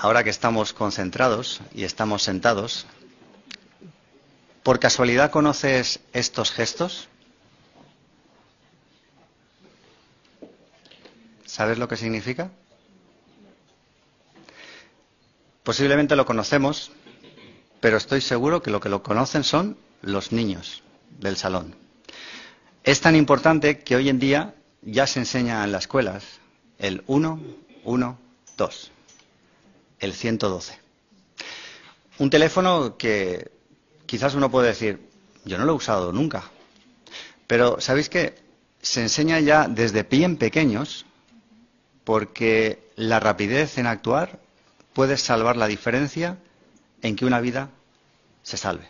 ahora que estamos concentrados y estamos sentados, ¿por casualidad conoces estos gestos? ¿Sabes lo que significa? Posiblemente lo conocemos, pero estoy seguro que lo conocen son los niños del salón. Es tan importante que hoy en día ya se enseña en las escuelas el 1, 1, 2, el 112. Un teléfono que quizás uno puede decir, yo no lo he usado nunca, pero ¿sabéis qué? Se enseña ya desde bien pequeños porque la rapidez en actuar puede salvar la diferencia en que una vida se salve.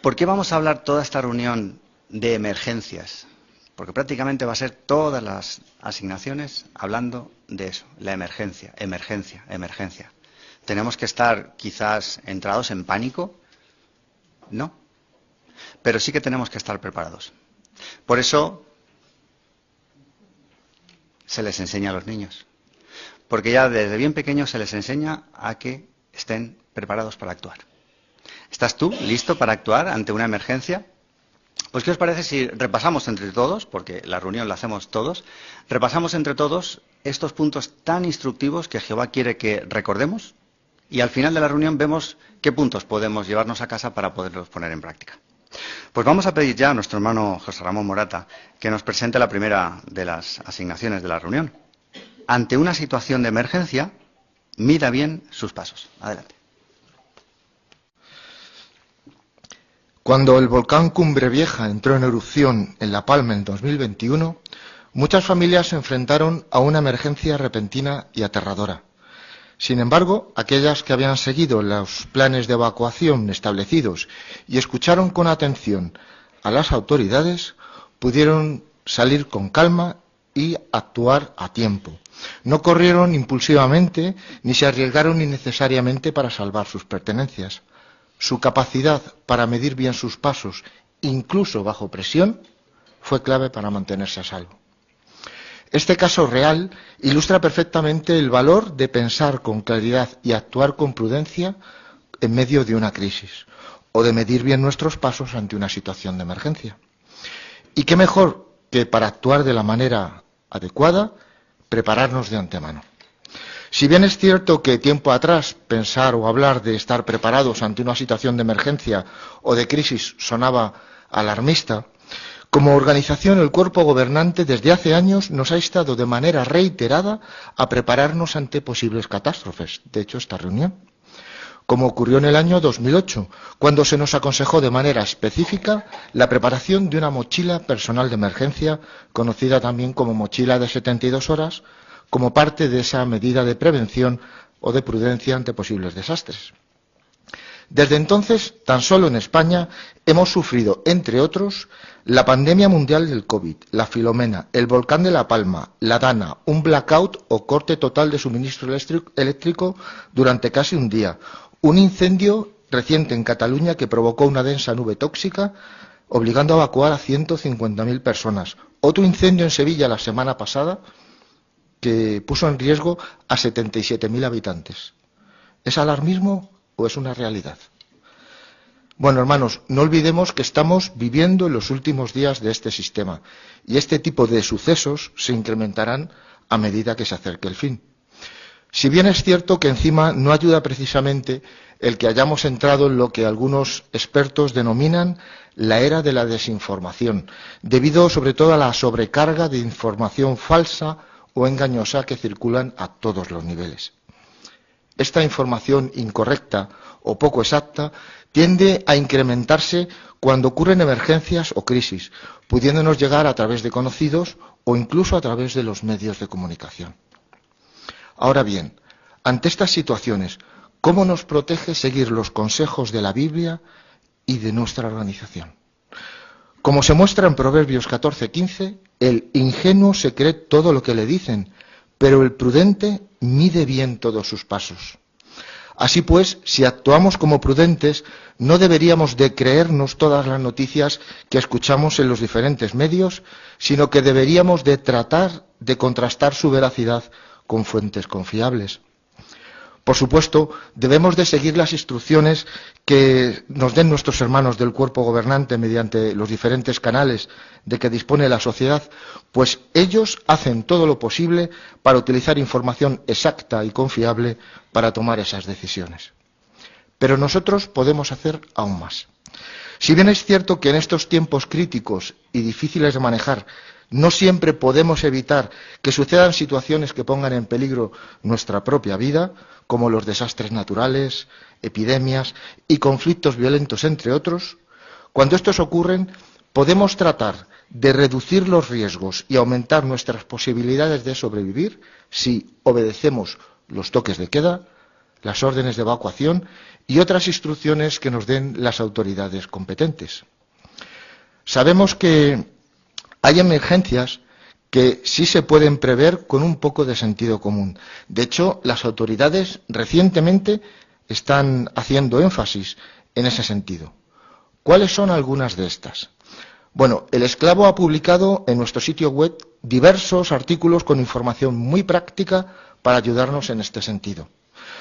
¿Por qué vamos a hablar toda esta reunión de emergencias? Porque prácticamente va a ser todas las asignaciones hablando de eso, la emergencia, emergencia, emergencia. ¿Tenemos que estar quizás entrados en pánico? No. Pero sí que tenemos que estar preparados. Por eso se les enseña a los niños. Porque ya desde bien pequeños se les enseña a que estén preparados para actuar. ¿Estás tú listo para actuar ante una emergencia? Pues ¿qué os parece si repasamos entre todos, porque la reunión la hacemos todos, repasamos entre todos estos puntos tan instructivos que Jehová quiere que recordemos y al final de la reunión vemos qué puntos podemos llevarnos a casa para poderlos poner en práctica? Pues vamos a pedir ya a nuestro hermano José Ramón Morata que nos presente la primera de las asignaciones de la reunión. Ante una situación de emergencia, mida bien sus pasos. Adelante. Cuando el volcán Cumbre Vieja entró en erupción en La Palma en 2021, muchas familias se enfrentaron a una emergencia repentina y aterradora. Sin embargo, aquellas que habían seguido los planes de evacuación establecidos y escucharon con atención a las autoridades, pudieron salir con calma y actuar a tiempo. No corrieron impulsivamente ni se arriesgaron innecesariamente para salvar sus pertenencias. Su capacidad para medir bien sus pasos, incluso bajo presión, fue clave para mantenerse a salvo. Este caso real ilustra perfectamente el valor de pensar con claridad y actuar con prudencia en medio de una crisis, o de medir bien nuestros pasos ante una situación de emergencia. Y qué mejor que para actuar de la manera adecuada, prepararnos de antemano. Si bien es cierto que tiempo atrás pensar o hablar de estar preparados ante una situación de emergencia o de crisis sonaba alarmista, como organización el cuerpo gobernante desde hace años nos ha instado de manera reiterada a prepararnos ante posibles catástrofes. De hecho, esta reunión, como ocurrió en el año 2008, cuando se nos aconsejó de manera específica la preparación de una mochila personal de emergencia, conocida también como mochila de 72 horas, como parte de esa medida de prevención o de prudencia ante posibles desastres. Desde entonces, tan solo en España, hemos sufrido, entre otros, la pandemia mundial del COVID, la Filomena, el volcán de La Palma, la Dana, un blackout o corte total de suministro eléctrico durante casi un día, un incendio reciente en Cataluña que provocó una densa nube tóxica, obligando a evacuar a 150.000 personas, otro incendio en Sevilla la semana pasada, que puso en riesgo a 77.000 habitantes. ¿Es alarmismo o es una realidad? Bueno, hermanos, no olvidemos que estamos viviendo en los últimos días de este sistema y este tipo de sucesos se incrementarán a medida que se acerque el fin. Si bien es cierto que encima no ayuda precisamente el que hayamos entrado en lo que algunos expertos denominan la era de la desinformación, debido sobre todo a la sobrecarga de información falsa o engañosa que circulan a todos los niveles. Esta información incorrecta o poco exacta tiende a incrementarse cuando ocurren emergencias o crisis, pudiéndonos llegar a través de conocidos o incluso a través de los medios de comunicación. Ahora bien, ante estas situaciones, ¿cómo nos protege seguir los consejos de la Biblia y de nuestra organización? Como se muestra en Proverbios 14:15, el ingenuo se cree todo lo que le dicen, pero el prudente mide bien todos sus pasos. Así pues, si actuamos como prudentes, no deberíamos de creernos todas las noticias que escuchamos en los diferentes medios, sino que deberíamos de tratar de contrastar su veracidad con fuentes confiables. Por supuesto, debemos de seguir las instrucciones que nos den nuestros hermanos del cuerpo gobernante mediante los diferentes canales de que dispone la sociedad, pues ellos hacen todo lo posible para utilizar información exacta y confiable para tomar esas decisiones. Pero nosotros podemos hacer aún más. Si bien es cierto que en estos tiempos críticos y difíciles de manejar, no siempre podemos evitar que sucedan situaciones que pongan en peligro nuestra propia vida, como los desastres naturales, epidemias y conflictos violentos, entre otros, cuando estos ocurren, podemos tratar de reducir los riesgos y aumentar nuestras posibilidades de sobrevivir si obedecemos los toques de queda, las órdenes de evacuación y otras instrucciones que nos den las autoridades competentes. Sabemos que hay emergencias que sí se pueden prever con un poco de sentido común. De hecho, las autoridades recientemente están haciendo énfasis en ese sentido. ¿Cuáles son algunas de estas? Bueno, El Esclavo ha publicado en nuestro sitio web diversos artículos con información muy práctica para ayudarnos en este sentido.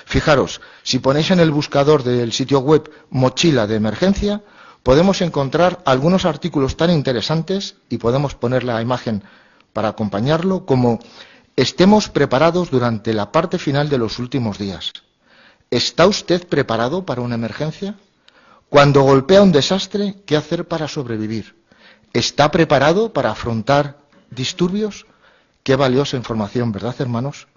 Fijaros, si ponéis en el buscador del sitio web mochila de emergencia, podemos encontrar algunos artículos tan interesantes, y podemos poner la imagen para acompañarlo, como estemos preparados durante la parte final de los últimos días. ¿Está usted preparado para una emergencia? Cuando golpea un desastre, ¿qué hacer para sobrevivir? ¿Está preparado para afrontar disturbios? Qué valiosa información, ¿verdad, hermanos?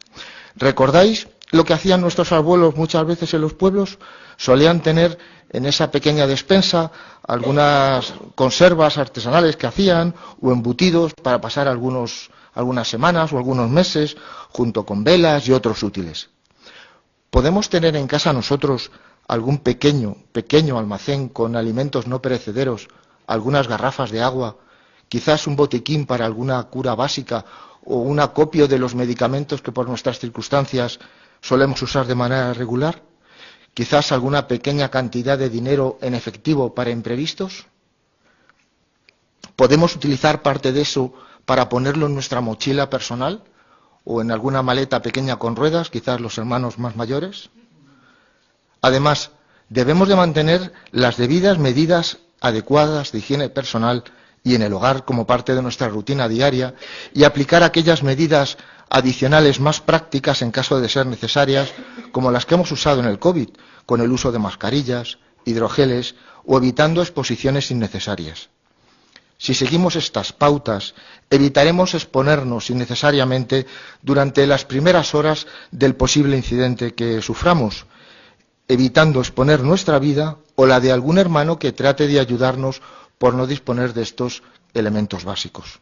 ¿Recordáis lo que hacían nuestros abuelos muchas veces en los pueblos? Solían tener en esa pequeña despensa algunas conservas artesanales que hacían, o embutidos para pasar algunas semanas o algunos meses, junto con velas y otros útiles. ¿Podemos tener en casa nosotros algún pequeño almacén con alimentos no perecederos, algunas garrafas de agua, quizás un botiquín para alguna cura básica o un acopio de los medicamentos que por nuestras circunstancias solemos usar de manera regular? ¿Quizás alguna pequeña cantidad de dinero en efectivo para imprevistos? ¿Podemos utilizar parte de eso para ponerlo en nuestra mochila personal o en alguna maleta pequeña con ruedas, quizás los hermanos más mayores? Además, debemos de mantener las debidas medidas adecuadas de higiene personal y en el hogar como parte de nuestra rutina diaria, y aplicar aquellas medidas adicionales más prácticas en caso de ser necesarias, como las que hemos usado en el COVID, con el uso de mascarillas, hidrogeles o evitando exposiciones innecesarias. Si seguimos estas pautas, evitaremos exponernos innecesariamente durante las primeras horas del posible incidente que suframos, evitando exponer nuestra vida o la de algún hermano que trate de ayudarnos por no disponer de estos elementos básicos.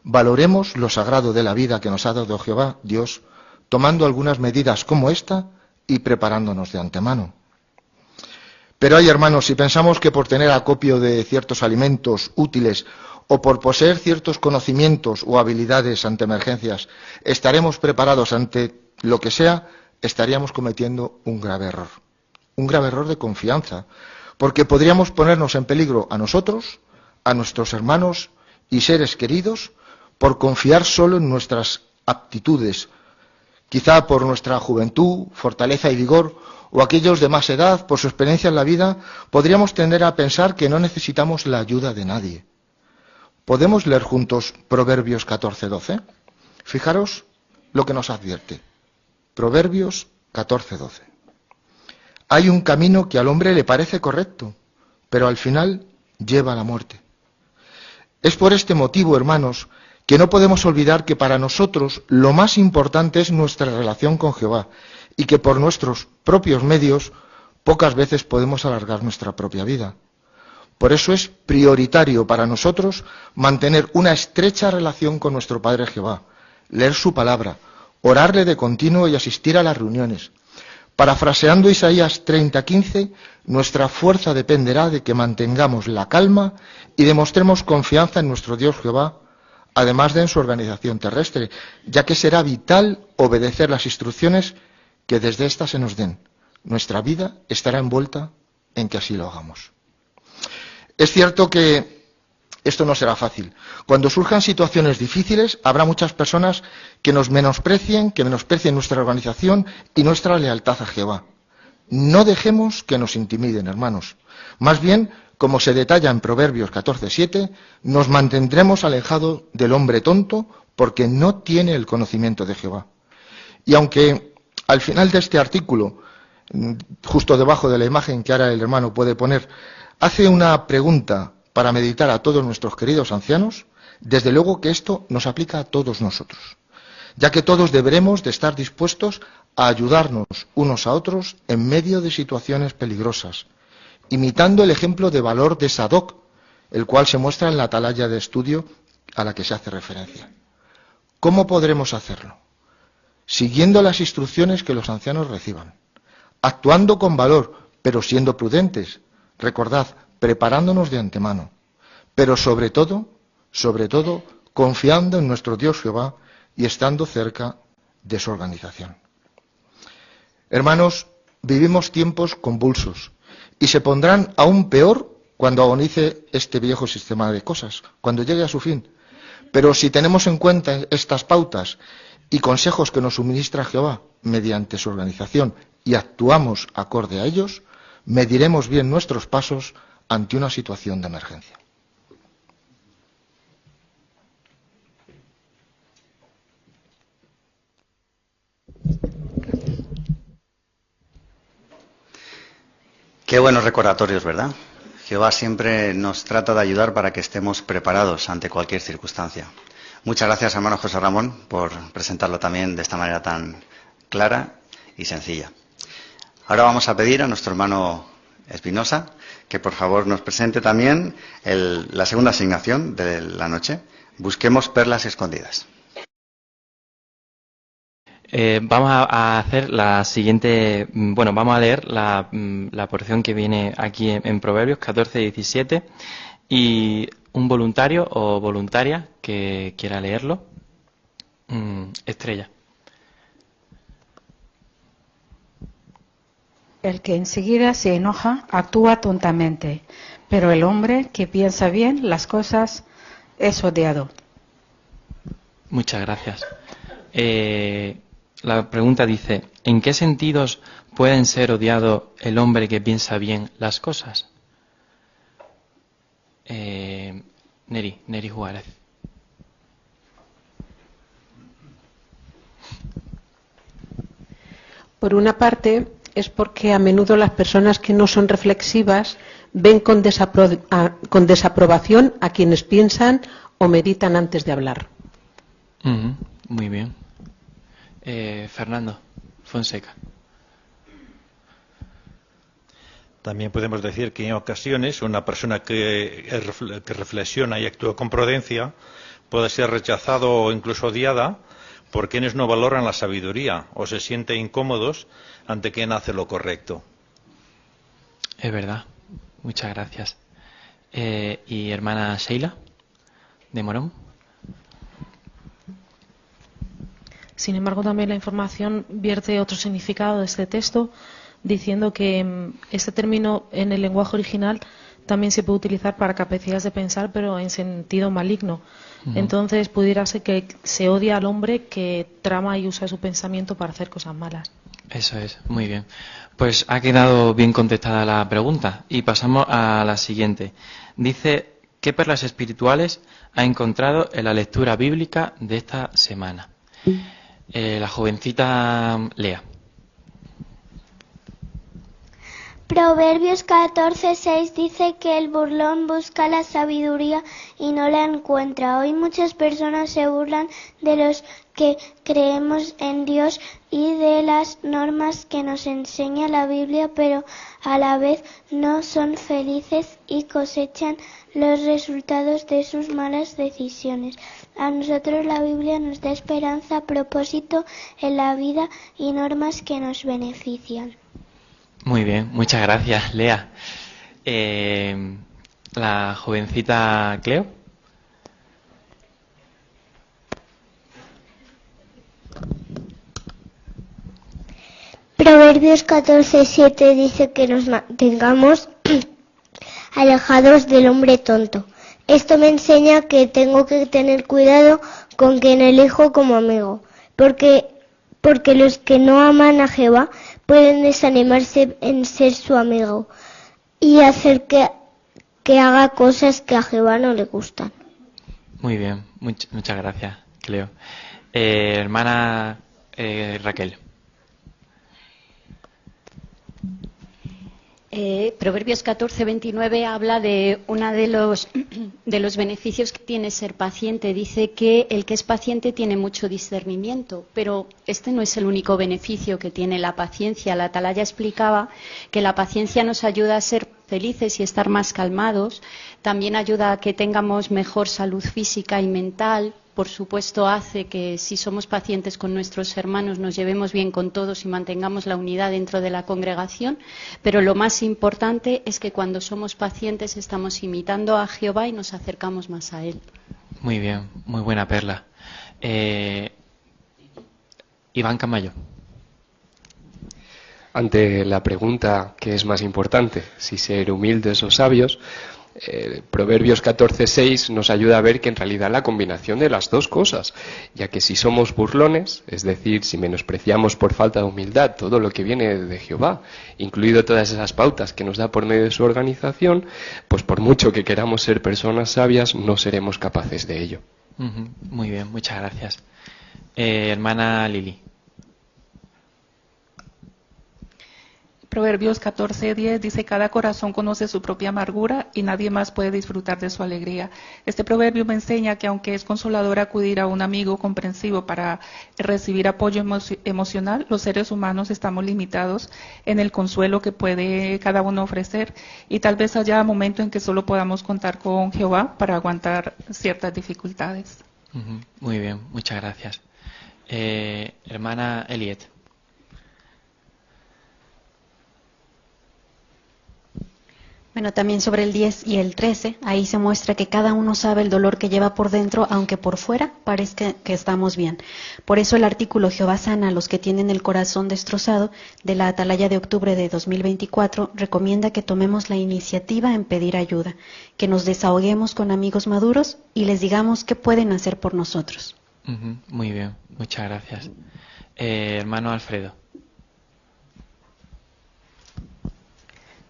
Valoremos lo sagrado de la vida que nos ha dado Jehová, Dios, tomando algunas medidas como esta y preparándonos de antemano. Pero hay, hermanos, si pensamos que por tener acopio de ciertos alimentos útiles o por poseer ciertos conocimientos o habilidades ante emergencias estaremos preparados ante lo que sea, estaríamos cometiendo un grave error de confianza, porque podríamos ponernos en peligro a nosotros, a nuestros hermanos y seres queridos, por confiar solo en nuestras aptitudes, quizá por nuestra juventud, fortaleza y vigor, o aquellos de más edad, por su experiencia en la vida, podríamos tender a pensar que no necesitamos la ayuda de nadie. ¿Podemos leer juntos Proverbios 14:12? Fijaros lo que nos advierte. Proverbios 14:12. Hay un camino que al hombre le parece correcto, pero al final lleva a la muerte. Es por este motivo, hermanos, que no podemos olvidar que para nosotros lo más importante es nuestra relación con Jehová, y que por nuestros propios medios pocas veces podemos alargar nuestra propia vida. Por eso es prioritario para nosotros mantener una estrecha relación con nuestro Padre Jehová, leer su palabra, orarle de continuo y asistir a las reuniones. Parafraseando Isaías 30:15, nuestra fuerza dependerá de que mantengamos la calma y demostremos confianza en nuestro Dios Jehová, además de en su organización terrestre, ya que será vital obedecer las instrucciones que desde ésta se nos den. Nuestra vida estará envuelta en que así lo hagamos. Es cierto que Esto no será fácil. Cuando surjan situaciones difíciles, habrá muchas personas que nos menosprecien, nuestra organización y nuestra lealtad a Jehová. No dejemos que nos intimiden, hermanos. Más bien, como se detalla en Proverbios 14:7, nos mantendremos alejados del hombre tonto porque no tiene el conocimiento de Jehová. Y aunque al final de este artículo, justo debajo de la imagen que ahora el hermano puede poner, hace una pregunta para meditar a todos nuestros queridos ancianos, desde luego que esto nos aplica a todos nosotros, ya que todos deberemos de estar dispuestos a ayudarnos unos a otros en medio de situaciones peligrosas, imitando el ejemplo de valor de Sadoc, el cual se muestra en la atalaya de estudio a la que se hace referencia. ¿Cómo podremos hacerlo? Siguiendo las instrucciones que los ancianos reciban, actuando con valor, pero siendo prudentes, recordad, preparándonos de antemano, pero sobre todo, confiando en nuestro Dios Jehová y estando cerca de su organización. Hermanos, vivimos tiempos convulsos y se pondrán aún peor cuando agonice este viejo sistema de cosas, cuando llegue a su fin. Pero si tenemos en cuenta estas pautas y consejos que nos suministra Jehová mediante su organización y actuamos acorde a ellos, mediremos bien nuestros pasos ante una situación de emergencia. Qué buenos recordatorios, ¿verdad? Jehová siempre nos trata de ayudar para que estemos preparados ante cualquier circunstancia. Muchas gracias, hermano José Ramón, por presentarlo también de esta manera tan clara y sencilla. Ahora vamos a pedir a nuestro hermano Espinosa que por favor nos presente también la segunda asignación de la noche. Busquemos perlas escondidas. Vamos a hacer la siguiente, vamos a leer la porción que viene aquí en Proverbios 14:17 y un voluntario o voluntaria que quiera leerlo. Estrella. El que enseguida se enoja actúa tontamente, pero el hombre que piensa bien las cosas es odiado. Muchas gracias. La pregunta dice, ¿en qué sentidos pueden ser odiados el hombre que piensa bien las cosas? Neri Juárez. Por una parte, es porque a menudo las personas que no son reflexivas ven con desaprobación a quienes piensan o meditan antes de hablar. Muy bien. Fernando Fonseca. También podemos decir que en ocasiones una persona que reflexiona y actúa con prudencia puede ser rechazado o incluso odiada por quienes no valoran la sabiduría o se sienten incómodos ante quien hace lo correcto. Es verdad. Muchas gracias. ¿Y hermana Sheila de Morón? Sin embargo, también la información vierte otro significado de este texto, diciendo que este término en el lenguaje original también se puede utilizar para capacidades de pensar, pero en sentido maligno. Entonces, pudiera ser que se odia al hombre que trama y usa su pensamiento para hacer cosas malas. Eso es, muy bien. Pues ha quedado bien contestada la pregunta y pasamos a la siguiente. Dice, ¿qué perlas espirituales ha encontrado en la lectura bíblica de esta semana? La jovencita Lea. Proverbios 14:6 dice que el burlón busca la sabiduría y no la encuentra. Hoy muchas personas se burlan de los que creemos en Dios y de las normas que nos enseña la Biblia, pero a la vez no son felices y cosechan los resultados de sus malas decisiones. A nosotros la Biblia nos da esperanza, propósito en la vida y normas que nos benefician. Muy bien, muchas gracias, Lea. La jovencita Cleo. Proverbios 14:7 dice que nos mantengamos alejados del hombre tonto. Esto me enseña que tengo que tener cuidado con quien elijo como amigo, porque los que no aman a Jehová pueden desanimarse en ser su amigo y hacer que haga cosas que a Jehová no le gustan. Muy bien, muchas gracias, Cleo. Hermana Raquel. Proverbios 14:29 habla de uno de los beneficios que tiene ser paciente. Dice que el que es paciente tiene mucho discernimiento, pero este no es el único beneficio que tiene la paciencia. La Atalaya explicaba que la paciencia nos ayuda a ser felices y estar más calmados, también ayuda a que tengamos mejor salud física y mental. Por supuesto, hace que si somos pacientes con nuestros hermanos nos llevemos bien con todos y mantengamos la unidad dentro de la congregación, pero lo más importante es que cuando somos pacientes estamos imitando a Jehová y nos acercamos más a Él. Muy bien, muy buena perla. Iván Camayo. Ante la pregunta ¿qué es más importante? Si ser humildes o sabios, Proverbios 14:6 nos ayuda a ver que en realidad la combinación de las dos cosas, ya que si somos burlones, es decir, si menospreciamos por falta de humildad todo lo que viene de Jehová, incluido todas esas pautas que nos da por medio de su organización, pues por mucho que queramos ser personas sabias, no seremos capaces de ello. Muy bien, muchas gracias. Hermana Lili. Proverbios 14:10 dice: cada corazón conoce su propia amargura y nadie más puede disfrutar de su alegría. Este proverbio me enseña que aunque es consolador acudir a un amigo comprensivo para recibir apoyo emocional, los seres humanos estamos limitados en el consuelo que puede cada uno ofrecer, y tal vez haya momentos en que solo podamos contar con Jehová para aguantar ciertas dificultades. Muy bien, muchas gracias. Hermana Eliet. Bueno, también sobre el 10 y el 13, ahí se muestra que cada uno sabe el dolor que lleva por dentro, aunque por fuera parezca que estamos bien. Por eso el artículo Jehová sana a los que tienen el corazón destrozado, de la Atalaya de octubre de 2024, recomienda que tomemos la iniciativa en pedir ayuda, que nos desahoguemos con amigos maduros y les digamos qué pueden hacer por nosotros. Muy bien, muchas gracias. Hermano Alfredo.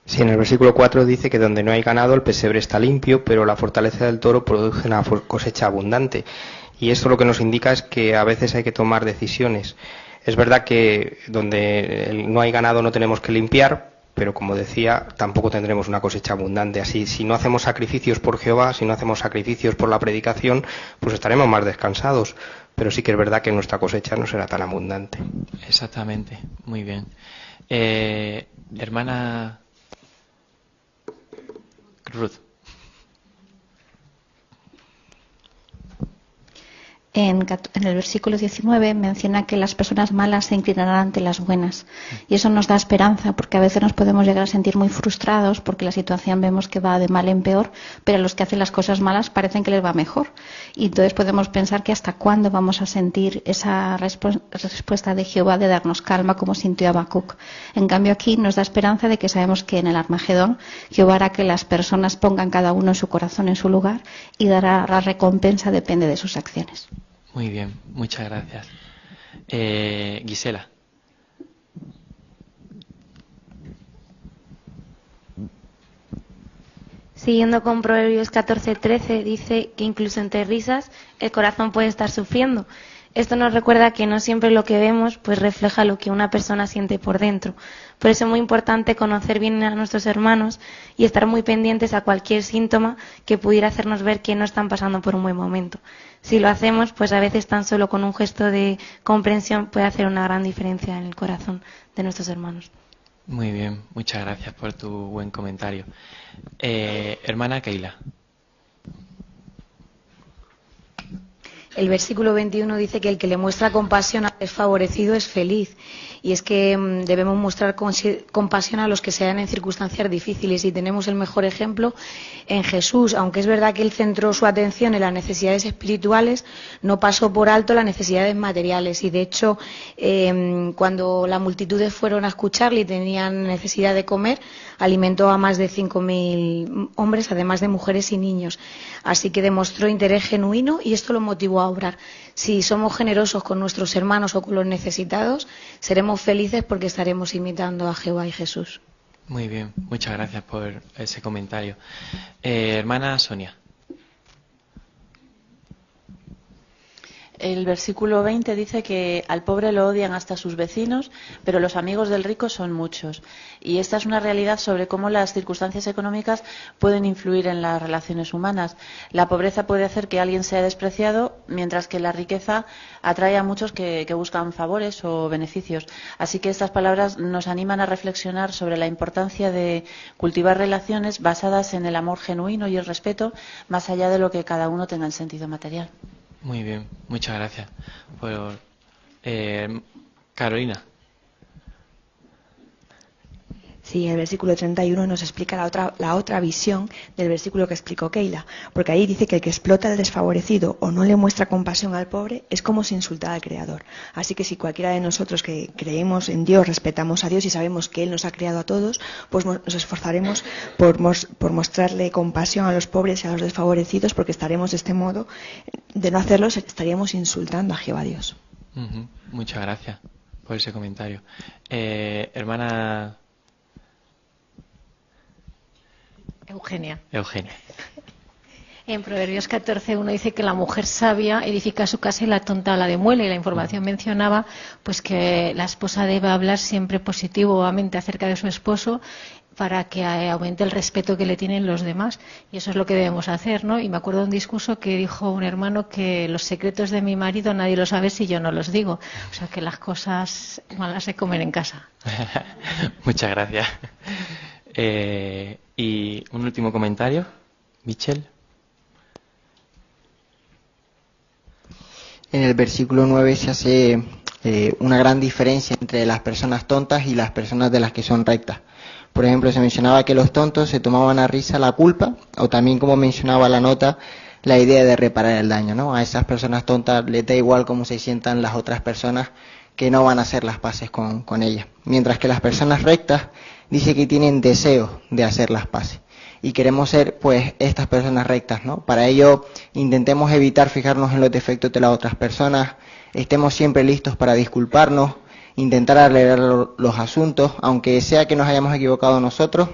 Sí, en el versículo 4 dice que donde no hay ganado el pesebre está limpio, pero la fortaleza del toro produce una cosecha abundante. Y esto lo que nos indica es que a veces hay que tomar decisiones. Es verdad que donde no hay ganado no tenemos que limpiar, pero como decía, tampoco tendremos una cosecha abundante. Así, si no hacemos sacrificios por Jehová, si no hacemos sacrificios por la predicación, pues estaremos más descansados. Pero sí que es verdad que nuestra cosecha no será tan abundante. Exactamente, muy bien. Hermana Ruth. En el versículo 19 menciona que las personas malas se inclinarán ante las buenas, y eso nos da esperanza, porque a veces nos podemos llegar a sentir muy frustrados porque la situación vemos que va de mal en peor, pero a los que hacen las cosas malas parecen que les va mejor, y entonces podemos pensar que hasta cuándo vamos a sentir esa respuesta de Jehová de darnos calma como sintió Habacuc. En cambio aquí nos da esperanza de que sabemos que en el Armagedón Jehová hará que las personas pongan cada uno su corazón en su lugar, y dará la recompensa depende de sus acciones. Muy bien, muchas gracias. Gisela. Siguiendo con Proverbios 14:13, dice que incluso entre risas el corazón puede estar sufriendo. Esto nos recuerda que no siempre lo que vemos pues refleja lo que una persona siente por dentro. Por eso es muy importante conocer bien a nuestros hermanos y estar muy pendientes a cualquier síntoma que pudiera hacernos ver que no están pasando por un buen momento. Si lo hacemos, pues a veces tan solo con un gesto de comprensión puede hacer una gran diferencia en el corazón de nuestros hermanos. Muy bien, muchas gracias por tu buen comentario. Hermana Keila. El versículo 21 dice que el que le muestra compasión al desfavorecido es feliz. y es que debemos mostrar compasión a los que se hallan en circunstancias difíciles, y tenemos el mejor ejemplo en Jesús. Aunque es verdad que él centró su atención en las necesidades espirituales, no pasó por alto las necesidades materiales, y de hecho cuando las multitudes fueron a escucharle y tenían necesidad de comer, alimentó a más de 5.000 hombres, además de mujeres y niños. Así que demostró interés genuino y esto lo motivó a obrar. Si somos generosos con nuestros hermanos o con los necesitados, seremos felices porque estaremos imitando a Jehová y Jesús. Muy bien, muchas gracias por ese comentario. Hermana Sonia. El versículo 20 dice que al pobre lo odian hasta sus vecinos, pero los amigos del rico son muchos. Y esta es una realidad sobre cómo las circunstancias económicas pueden influir en las relaciones humanas. La pobreza puede hacer que alguien sea despreciado, mientras que la riqueza atrae a muchos que buscan favores o beneficios. Así que estas palabras nos animan a reflexionar sobre la importancia de cultivar relaciones basadas en el amor genuino y el respeto, más allá de lo que cada uno tenga en sentido material. Muy bien, muchas gracias. Carolina. Sí, el versículo 31 nos explica la otra visión del versículo que explicó Keila, porque ahí dice que el que explota al desfavorecido o no le muestra compasión al pobre es como si insultara al Creador. Así que si cualquiera de nosotros que creemos en Dios, respetamos a Dios y sabemos que Él nos ha creado a todos, pues nos esforzaremos por mostrarle compasión a los pobres y a los desfavorecidos, porque estaremos de este modo, de no hacerlo, estaríamos insultando a Jehová Dios. Muchas gracias por ese comentario. Hermana Eugenia. En Proverbios 14:1 dice que la mujer sabia edifica su casa y la tonta la demuele, y la información mencionaba pues que la esposa debe hablar siempre positivamente acerca de su esposo para que aumente el respeto que le tienen los demás, y eso es lo que debemos hacer, ¿no? Y me acuerdo de un discurso que dijo un hermano que los secretos de mi marido nadie los sabe si yo no los digo, o sea que las cosas malas se comen en casa. Muchas gracias. Y un último comentario, Michel. En el versículo 9 se hace una gran diferencia entre las personas tontas y las personas de las que son rectas. Por ejemplo, se mencionaba que los tontos se tomaban a risa la culpa, o también, como mencionaba la nota, la idea de reparar el daño, ¿no? A esas personas tontas les da igual cómo se sientan las otras personas, que no van a hacer las paces con ellas. Mientras que las personas rectas dice que tienen deseo de hacer las paces. Y queremos ser, pues, estas personas rectas, ¿no? Para ello, intentemos evitar fijarnos en los defectos de las otras personas, estemos siempre listos para disculparnos, intentar arreglar los asuntos, aunque sea que nos hayamos equivocado nosotros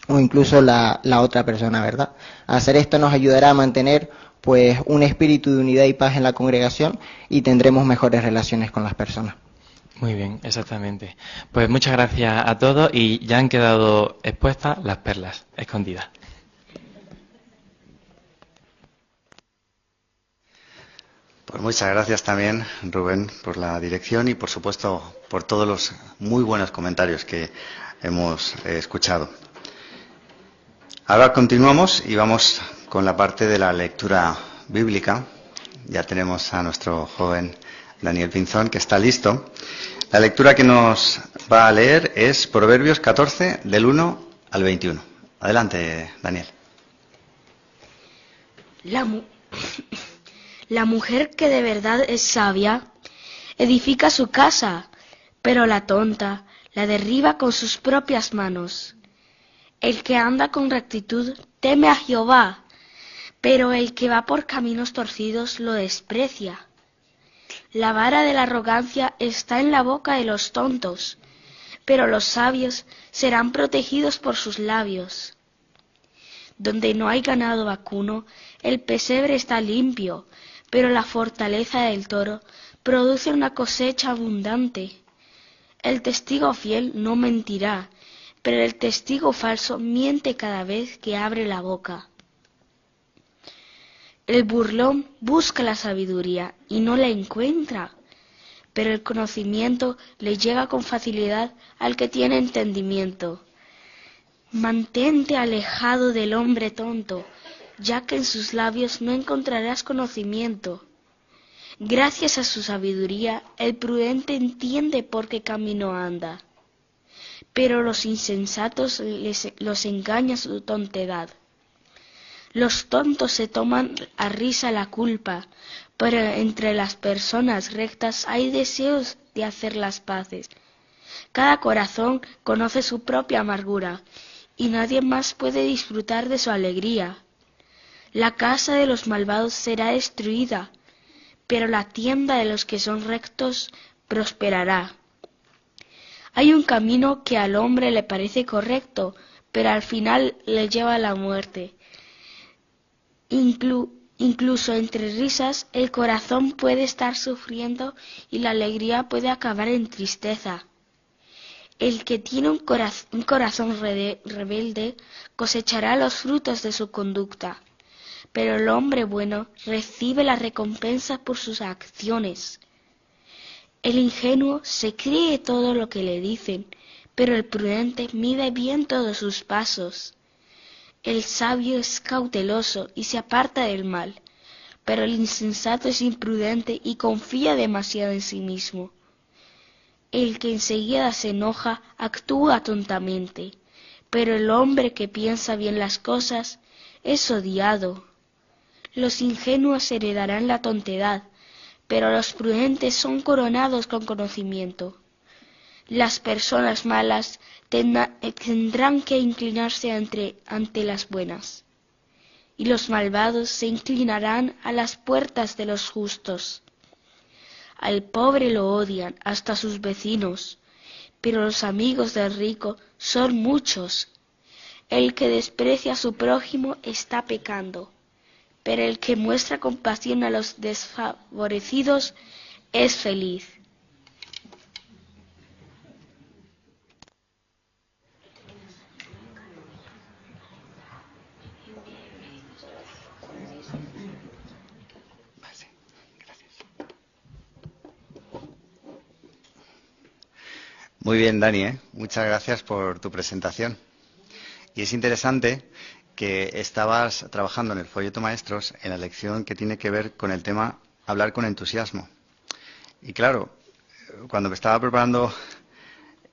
o incluso la otra persona, ¿verdad? Hacer esto nos ayudará a mantener, pues, un espíritu de unidad y paz en la congregación, y tendremos mejores relaciones con las personas. Muy bien, exactamente. Pues muchas gracias a todos, y ya han quedado expuestas las perlas escondidas. Pues muchas gracias también, Rubén, por la dirección y, por supuesto, por todos los muy buenos comentarios que hemos escuchado. Ahora continuamos y vamos con la parte de la lectura bíblica. Ya tenemos a nuestro joven Daniel Pinzón, que está listo. La lectura que nos va a leer es Proverbios 14, del 1 al 21. Adelante, Daniel. La mujer que de verdad es sabia edifica su casa, pero la tonta la derriba con sus propias manos. El que anda con rectitud teme a Jehová, pero el que va por caminos torcidos lo desprecia. La vara de la arrogancia está en la boca de los tontos, pero los sabios serán protegidos por sus labios. Donde no hay ganado vacuno, el pesebre está limpio, pero la fortaleza del toro produce una cosecha abundante. El testigo fiel no mentirá, pero el testigo falso miente cada vez que abre la boca. El burlón busca la sabiduría y no la encuentra, pero el conocimiento le llega con facilidad al que tiene entendimiento. Mantente alejado del hombre tonto, ya que en sus labios no encontrarás conocimiento. Gracias a su sabiduría, el prudente entiende por qué camino anda, pero los insensatos los engaña su tontedad. Los tontos se toman a risa la culpa, pero entre las personas rectas hay deseos de hacer las paces. Cada corazón conoce su propia amargura, y nadie más puede disfrutar de su alegría. La casa de los malvados será destruida, pero la tienda de los que son rectos prosperará. Hay un camino que al hombre le parece correcto, pero al final le lleva a la muerte. Incluso entre risas el corazón puede estar sufriendo y la alegría puede acabar en tristeza. El que tiene un corazón rebelde cosechará los frutos de su conducta, pero el hombre bueno recibe la recompensa por sus acciones. El ingenuo se cree todo lo que le dicen, pero el prudente mide bien todos sus pasos. El sabio es cauteloso y se aparta del mal, pero el insensato es imprudente y confía demasiado en sí mismo. El que enseguida se enoja actúa tontamente, pero el hombre que piensa bien las cosas es odiado. Los ingenuos heredarán la tontedad, pero los prudentes son coronados con conocimiento. Las personas malas tendrán que inclinarse ante las buenas, y los malvados se inclinarán a las puertas de los justos. Al pobre lo odian hasta sus vecinos, pero los amigos del rico son muchos. El que desprecia a su prójimo está pecando, pero el que muestra compasión a los desfavorecidos es feliz. Muy bien, Dani, muchas gracias por tu presentación. Y es interesante que estabas trabajando en el folleto Maestros en la lección que tiene que ver con el tema hablar con entusiasmo. Y claro, cuando me estaba preparando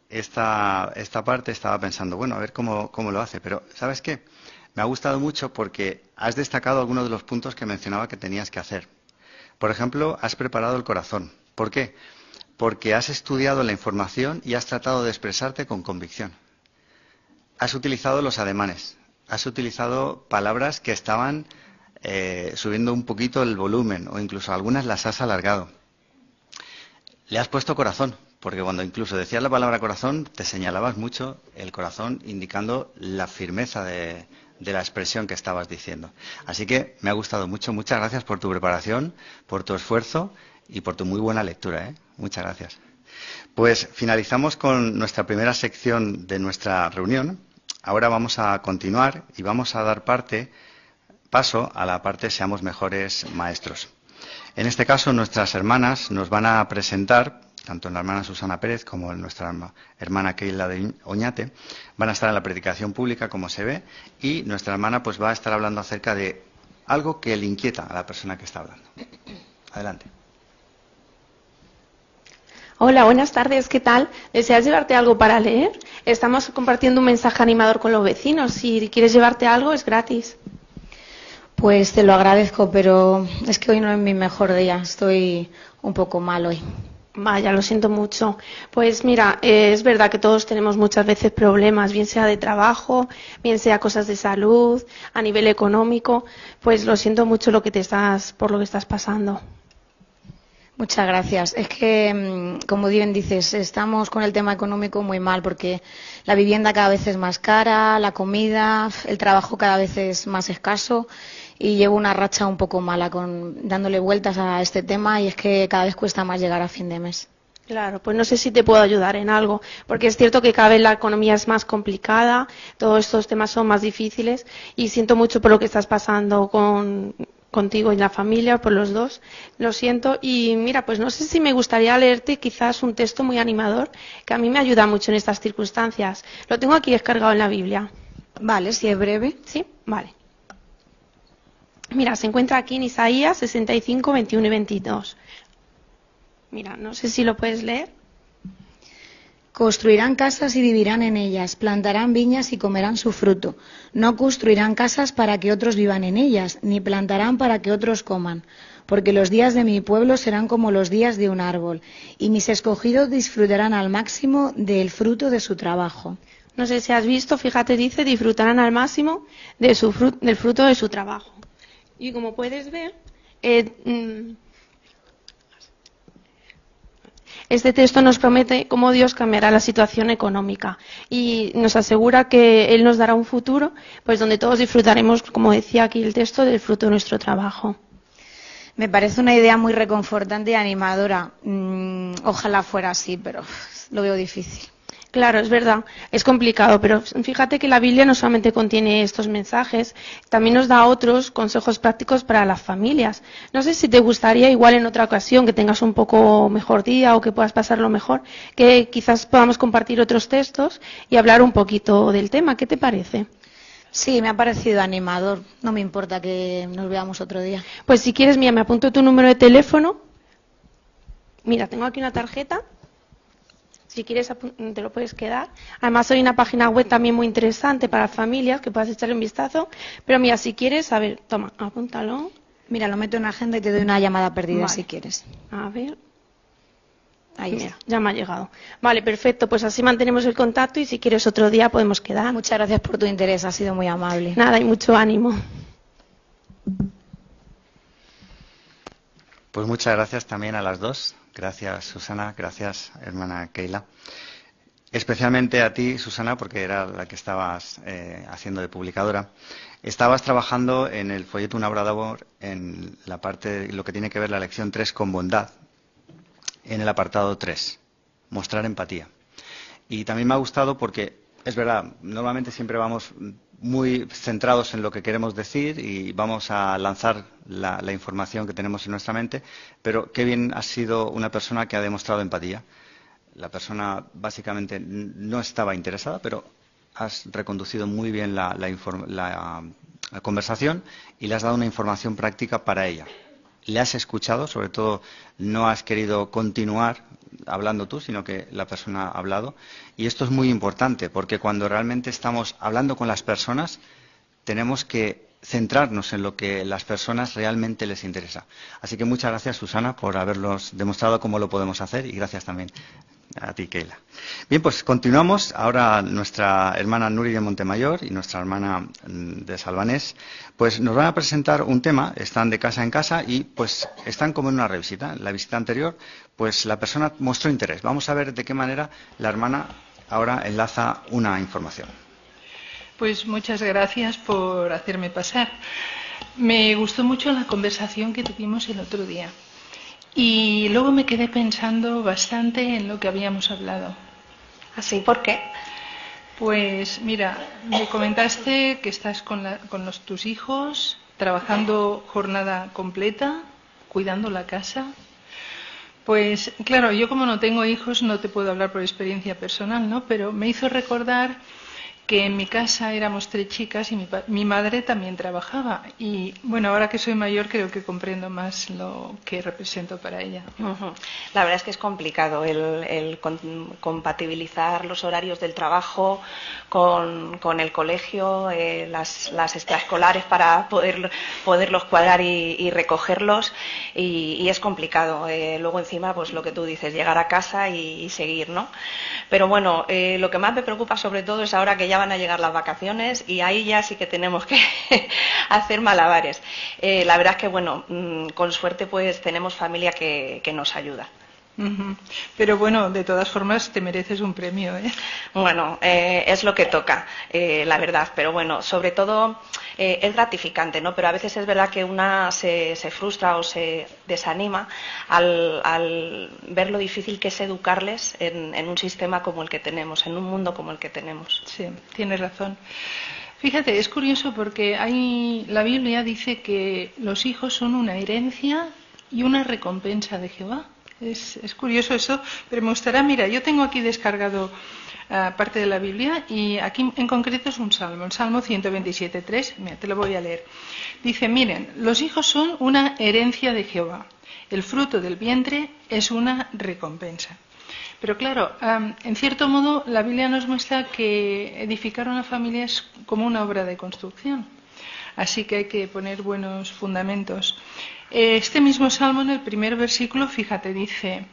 esta parte estaba pensando, bueno, a ver cómo lo hace. Pero, ¿sabes qué? Me ha gustado mucho porque has destacado algunos de los puntos que mencionaba que tenías que hacer. Por ejemplo, has preparado el corazón. ¿Por qué? Porque has estudiado la información y has tratado de expresarte con convicción. Has utilizado los ademanes, has utilizado palabras que estaban subiendo un poquito el volumen o incluso algunas las has alargado. Le has puesto corazón, porque cuando incluso decías la palabra corazón te señalabas mucho el corazón indicando la firmeza de la expresión que estabas diciendo. Así que me ha gustado mucho. Muchas gracias por tu preparación, por tu esfuerzo y por tu muy buena lectura, Muchas gracias. Pues finalizamos con nuestra primera sección de nuestra reunión. Ahora vamos a continuar y vamos a dar paso a la parte Seamos Mejores Maestros. En este caso, nuestras hermanas nos van a presentar, tanto la hermana Susana Pérez como nuestra hermana Keila de Oñate, van a estar en la predicación pública, como se ve, y nuestra hermana pues va a estar hablando acerca de algo que le inquieta a la persona que está hablando. Adelante. Hola, buenas tardes, ¿qué tal? ¿Deseas llevarte algo para leer? Estamos compartiendo un mensaje animador con los vecinos. Si quieres llevarte algo, es gratis. Pues te lo agradezco, pero es que hoy no es mi mejor día. Estoy un poco mal hoy. Vaya, lo siento mucho. Pues mira, es verdad que todos tenemos muchas veces problemas, bien sea de trabajo, bien sea cosas de salud, a nivel económico. Pues lo siento mucho por lo que estás pasando. Muchas gracias. Es que, como bien dices, estamos con el tema económico muy mal porque la vivienda cada vez es más cara, la comida, el trabajo cada vez es más escaso y llevo una racha un poco mala dándole vueltas a este tema y es que cada vez cuesta más llegar a fin de mes. Claro, pues no sé si te puedo ayudar en algo, porque es cierto que cada vez la economía es más complicada, todos estos temas son más difíciles y siento mucho por lo que estás pasando contigo y la familia, por los dos, lo siento. Y mira, pues no sé si me gustaría leerte quizás un texto muy animador que a mí me ayuda mucho en estas circunstancias. Lo tengo aquí descargado en la Biblia. Vale, si es breve. Sí, vale. Mira, se encuentra aquí en Isaías 65, 21 y 22. Mira, no sé si lo puedes leer. Construirán casas y vivirán en ellas, plantarán viñas y comerán su fruto. No construirán casas para que otros vivan en ellas, ni plantarán para que otros coman, porque los días de mi pueblo serán como los días de un árbol, y mis escogidos disfrutarán al máximo del fruto de su trabajo. No sé si has visto, fíjate, dice, disfrutarán al máximo de del fruto de su trabajo. Y como puedes ver, este texto nos promete cómo Dios cambiará la situación económica y nos asegura que Él nos dará un futuro pues donde todos disfrutaremos, como decía aquí el texto, del fruto de nuestro trabajo. Me parece una idea muy reconfortante y animadora. Ojalá fuera así, pero lo veo difícil. Claro, es verdad, es complicado, pero fíjate que la Biblia no solamente contiene estos mensajes, también nos da otros consejos prácticos para las familias. No sé si te gustaría, igual en otra ocasión, que tengas un poco mejor día o que puedas pasarlo mejor, que quizás podamos compartir otros textos y hablar un poquito del tema. ¿Qué te parece? Sí, me ha parecido animador. No me importa que nos veamos otro día. Pues si quieres, mira, me apunto tu número de teléfono. Mira, tengo aquí una tarjeta. Si quieres, te lo puedes quedar. Además, hay una página web también muy interesante para familias que puedas echarle un vistazo. Pero mira, si quieres, a ver, toma, apúntalo. Mira, lo meto en la agenda y te doy una llamada perdida Vale. si quieres. A ver. Ahí Mira, está. ya me ha llegado. Vale, perfecto. Pues así mantenemos el contacto y si quieres otro día podemos quedar. Muchas gracias por tu interés, ha sido muy amable. Nada, y mucho ánimo. Pues muchas gracias también a las dos. Gracias, Susana. Gracias, hermana Keila. Especialmente a ti, Susana, porque era la que estabas haciendo de publicadora. Estabas trabajando en el folleto Un Obrador en la parte, lo que tiene que ver la lección 3 con bondad, en el apartado 3, mostrar empatía. Y también me ha gustado porque, es verdad, normalmente siempre vamos muy centrados en lo que queremos decir y vamos a lanzar la información que tenemos en nuestra mente, pero qué bien has sido una persona que ha demostrado empatía. La persona básicamente no estaba interesada, pero has reconducido muy bien la conversación y le has dado una información práctica para ella. Le has escuchado, sobre todo no has querido continuar hablando tú, sino que la persona ha hablado. Y esto es muy importante, porque cuando realmente estamos hablando con las personas, tenemos que centrarnos en lo que las personas realmente les interesa. Así que muchas gracias, Susana, por habernos demostrado cómo lo podemos hacer y gracias también a ti, Keila. Bien, pues continuamos. Ahora nuestra hermana Nuri de Montemayor y nuestra hermana de Salvanés pues nos van a presentar un tema. Están de casa en casa y pues están como en una revisita. En la visita anterior pues la persona mostró interés. Vamos a ver de qué manera la hermana ahora enlaza una información. Pues muchas gracias por hacerme pasar. Me gustó mucho la conversación que tuvimos el otro día. Y luego me quedé pensando bastante en lo que habíamos hablado. ¿Así? ¿Por qué? Pues mira, me comentaste que estás con tus hijos, trabajando jornada completa, cuidando la casa. Pues claro, yo como no tengo hijos no te puedo hablar por experiencia personal, ¿no? Pero me hizo recordar que en mi casa éramos 3 chicas y mi madre también trabajaba. Y bueno, ahora que soy mayor creo que comprendo más lo que represento para ella. La verdad es que es complicado el compatibilizar los horarios del trabajo con el colegio, las extraescolares para poderlos cuadrar y recogerlos y es complicado. Luego encima, pues lo que tú dices, llegar a casa y seguir, ¿no? Pero bueno, lo que más me preocupa sobre todo es ahora que ya van a llegar las vacaciones y ahí ya sí que tenemos que hacer malabares. La verdad es que, bueno, con suerte pues tenemos familia que nos ayuda. Pero bueno, de todas formas te mereces un premio, ¿eh? Bueno, es lo que toca, la verdad, pero bueno, sobre todo es gratificante, ¿no? Pero a veces es verdad que una se frustra o se desanima al ver lo difícil que es educarles en un sistema como el que tenemos, en un mundo como el que tenemos. Sí, tienes razón. Fíjate, es curioso porque la Biblia dice que los hijos son una herencia y una recompensa de Jehová. Es curioso eso, pero me gustaría, mira, yo tengo aquí descargado parte de la Biblia, y aquí en concreto es un salmo, el Salmo 127.3, mira, te lo voy a leer. Dice, miren, los hijos son una herencia de Jehová, el fruto del vientre es una recompensa. Pero claro, en cierto modo la Biblia nos muestra que edificar una familia es como una obra de construcción, así que hay que poner buenos fundamentos. Este mismo salmo, en el primer versículo, fíjate, dice,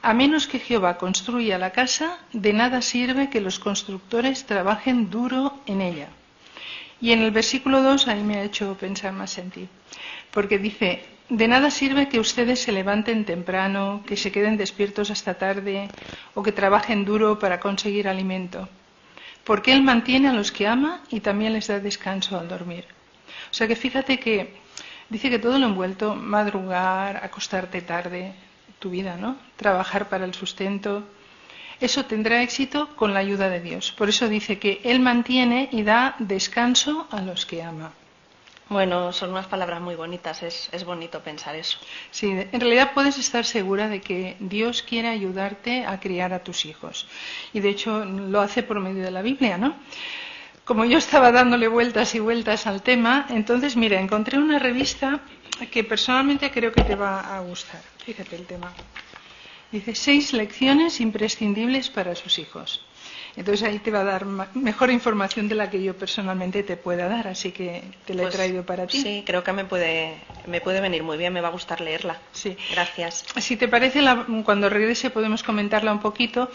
a menos que Jehová construya la casa, de nada sirve que los constructores trabajen duro en ella. Y en el versículo 2, ahí me ha hecho pensar más en ti, porque dice, de nada sirve que ustedes se levanten temprano, que se queden despiertos hasta tarde o que trabajen duro para conseguir alimento, porque Él mantiene a los que ama y también les da descanso al dormir. O sea que fíjate que dice que todo lo envuelto, madrugar, acostarte tarde, tu vida, ¿no? Trabajar para el sustento, eso tendrá éxito con la ayuda de Dios. Por eso dice que Él mantiene y da descanso a los que ama. Bueno, son unas palabras muy bonitas, es bonito pensar eso. Sí, en realidad puedes estar segura de que Dios quiere ayudarte a criar a tus hijos. Y de hecho lo hace por medio de la Biblia, ¿no? Como yo estaba dándole vueltas y vueltas al tema, entonces, mira, encontré una revista que personalmente creo que te va a gustar. Fíjate el tema. Dice 6 lecciones imprescindibles para sus hijos. Entonces ahí te va a dar mejor información de la que yo personalmente te pueda dar, así que te la he traído para ti. Sí, creo que me puede venir muy bien, me va a gustar leerla. Sí. Gracias. Si te parece, cuando regrese podemos comentarla un poquito,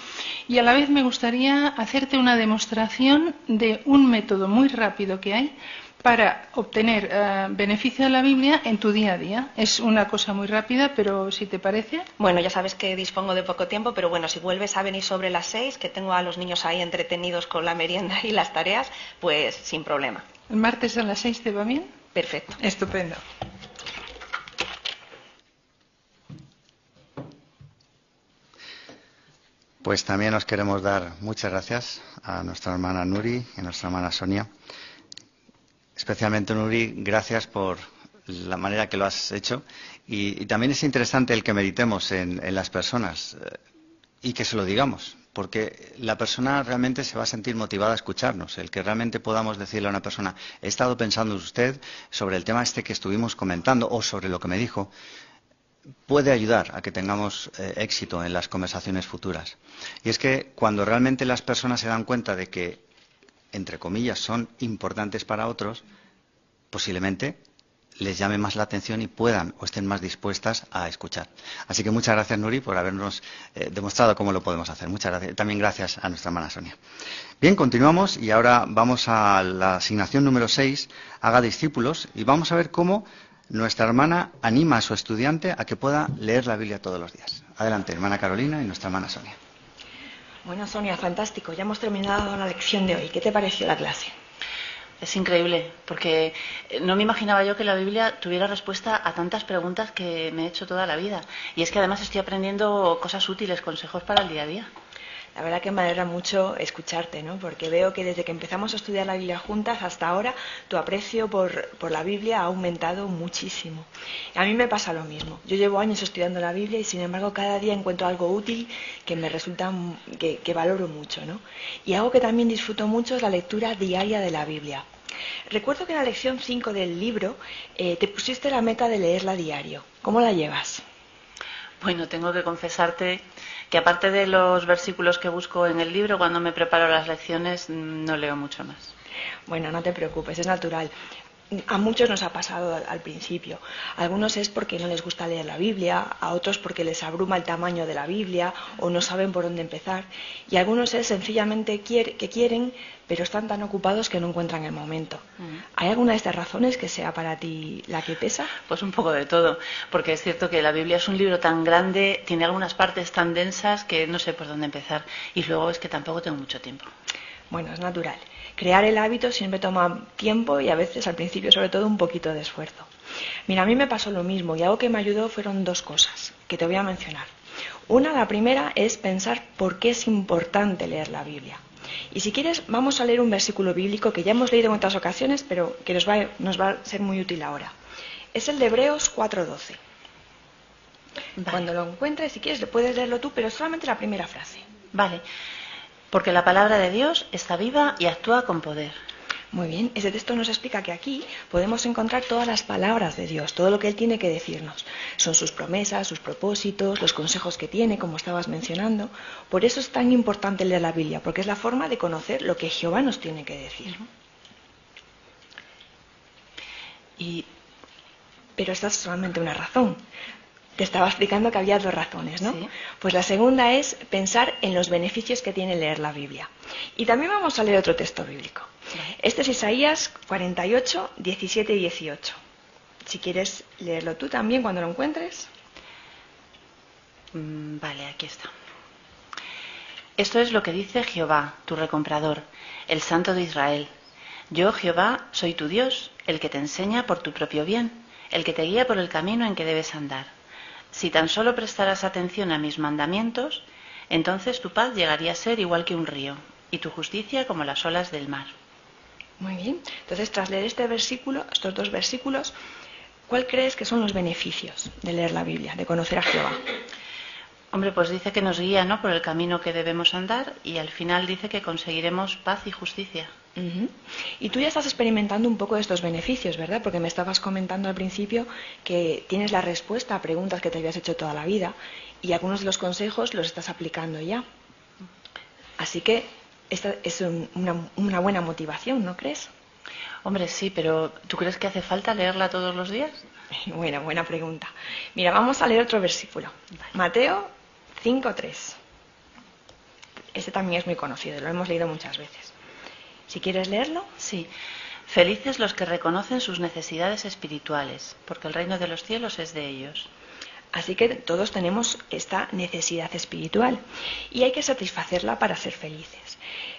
y a la vez me gustaría hacerte una demostración de un método muy rápido que hay para obtener beneficio de la Biblia en tu día a día. Es una cosa muy rápida, pero si te parece. Bueno, ya sabes que dispongo de poco tiempo, pero bueno, si vuelves a venir sobre las 6, que tengo a los niños ahí entretenidos con la merienda y las tareas, pues sin problema. ¿El martes a las 6 te va bien? Perfecto. Estupendo. Pues también os queremos dar muchas gracias a nuestra hermana Nuri y a nuestra hermana Sonia. Especialmente, Nuri, gracias por la manera que lo has hecho. Y también es interesante el que meditemos en las personas y que se lo digamos, porque la persona realmente se va a sentir motivada a escucharnos. El que realmente podamos decirle a una persona, he estado pensando en usted sobre el tema este que estuvimos comentando o sobre lo que me dijo, puede ayudar a que tengamos éxito en las conversaciones futuras. Y es que cuando realmente las personas se dan cuenta de que, entre comillas, son importantes para otros, posiblemente les llame más la atención y puedan o estén más dispuestas a escuchar. Así que muchas gracias, Nuri, por habernos demostrado cómo lo podemos hacer. Muchas gracias. También gracias a nuestra hermana Sonia. Bien, continuamos y ahora vamos a la asignación número 6, haga discípulos, y vamos a ver cómo nuestra hermana anima a su estudiante a que pueda leer la Biblia todos los días. Adelante, hermana Carolina y nuestra hermana Sonia. Bueno, Sonia, fantástico. Ya hemos terminado la lección de hoy. ¿Qué te pareció la clase? Es increíble, porque no me imaginaba yo que la Biblia tuviera respuesta a tantas preguntas que me he hecho toda la vida. Y es que además estoy aprendiendo cosas útiles, consejos para el día a día. La verdad que me alegra mucho escucharte, ¿no? Porque veo que desde que empezamos a estudiar la Biblia juntas hasta ahora, tu aprecio por la Biblia ha aumentado muchísimo. A mí me pasa lo mismo. Yo llevo años estudiando la Biblia y sin embargo cada día encuentro algo útil que me resulta, que valoro mucho, ¿no? Y algo que también disfruto mucho es la lectura diaria de la Biblia. Recuerdo que en la lección 5 del libro te pusiste la meta de leerla diario. ¿Cómo la llevas? Bueno, tengo que confesarte que aparte de los versículos que busco en el libro, cuando me preparo las lecciones, no leo mucho más. Bueno, no te preocupes, es natural. A muchos nos ha pasado al principio. A algunos es porque no les gusta leer la Biblia, a otros porque les abruma el tamaño de la Biblia o no saben por dónde empezar. Y a algunos es sencillamente que quieren, pero están tan ocupados que no encuentran el momento. ¿Hay alguna de estas razones que sea para ti la que pesa? Pues un poco de todo, porque es cierto que la Biblia es un libro tan grande, tiene algunas partes tan densas que no sé por dónde empezar. Y luego es que tampoco tengo mucho tiempo. Bueno, es natural. Crear el hábito siempre toma tiempo y a veces al principio sobre todo un poquito de esfuerzo. Mira, a mí me pasó lo mismo y algo que me ayudó fueron 2 cosas que te voy a mencionar. La primera es pensar por qué es importante leer la Biblia. Y si quieres vamos a leer un versículo bíblico que ya hemos leído en otras ocasiones pero que nos va a ser muy útil ahora. Es el de Hebreos 4:12. Vale. Cuando lo encuentres, si quieres puedes leerlo tú, pero solamente la primera frase. Vale. Porque la palabra de Dios está viva y actúa con poder. Muy bien, ese texto nos explica que aquí podemos encontrar todas las palabras de Dios, todo lo que Él tiene que decirnos. Son sus promesas, sus propósitos, los consejos que tiene, como estabas mencionando. Por eso es tan importante leer la Biblia, porque es la forma de conocer lo que Jehová nos tiene que decir. Pero esta es solamente una razón. Te estaba explicando que había 2 razones, ¿no? Sí. Pues la segunda es pensar en los beneficios que tiene leer la Biblia. Y también vamos a leer otro texto bíblico. Este es Isaías 48, 17 y 18. Si quieres leerlo tú también cuando lo encuentres. Vale, aquí está. Esto es lo que dice Jehová, tu recomprador, el Santo de Israel. Yo, Jehová, soy tu Dios, el que te enseña por tu propio bien, el que te guía por el camino en que debes andar. Si tan solo prestarás atención a mis mandamientos, entonces tu paz llegaría a ser igual que un río, y tu justicia como las olas del mar. Muy bien. Entonces, tras leer este versículo, estos 2 versículos, ¿cuál crees que son los beneficios de leer la Biblia, de conocer a Jehová? Hombre, pues dice que nos guía, ¿no?, por el camino que debemos andar, y al final dice que conseguiremos paz y justicia. Y tú ya estás experimentando un poco de estos beneficios, ¿verdad? Porque me estabas comentando al principio que tienes la respuesta a preguntas que te habías hecho toda la vida y algunos de los consejos los estás aplicando ya. Así que esta es una buena motivación, ¿no crees? Hombre, sí, pero ¿tú crees que hace falta leerla todos los días? Bueno, buena pregunta. Mira, vamos a leer otro versículo. Vale. Mateo 5:3. Este también es muy conocido, lo hemos leído muchas veces. Si quieres leerlo. Sí. Felices los que reconocen sus necesidades espirituales, porque el reino de los cielos es de ellos. Así que todos tenemos esta necesidad espiritual y hay que satisfacerla para ser felices.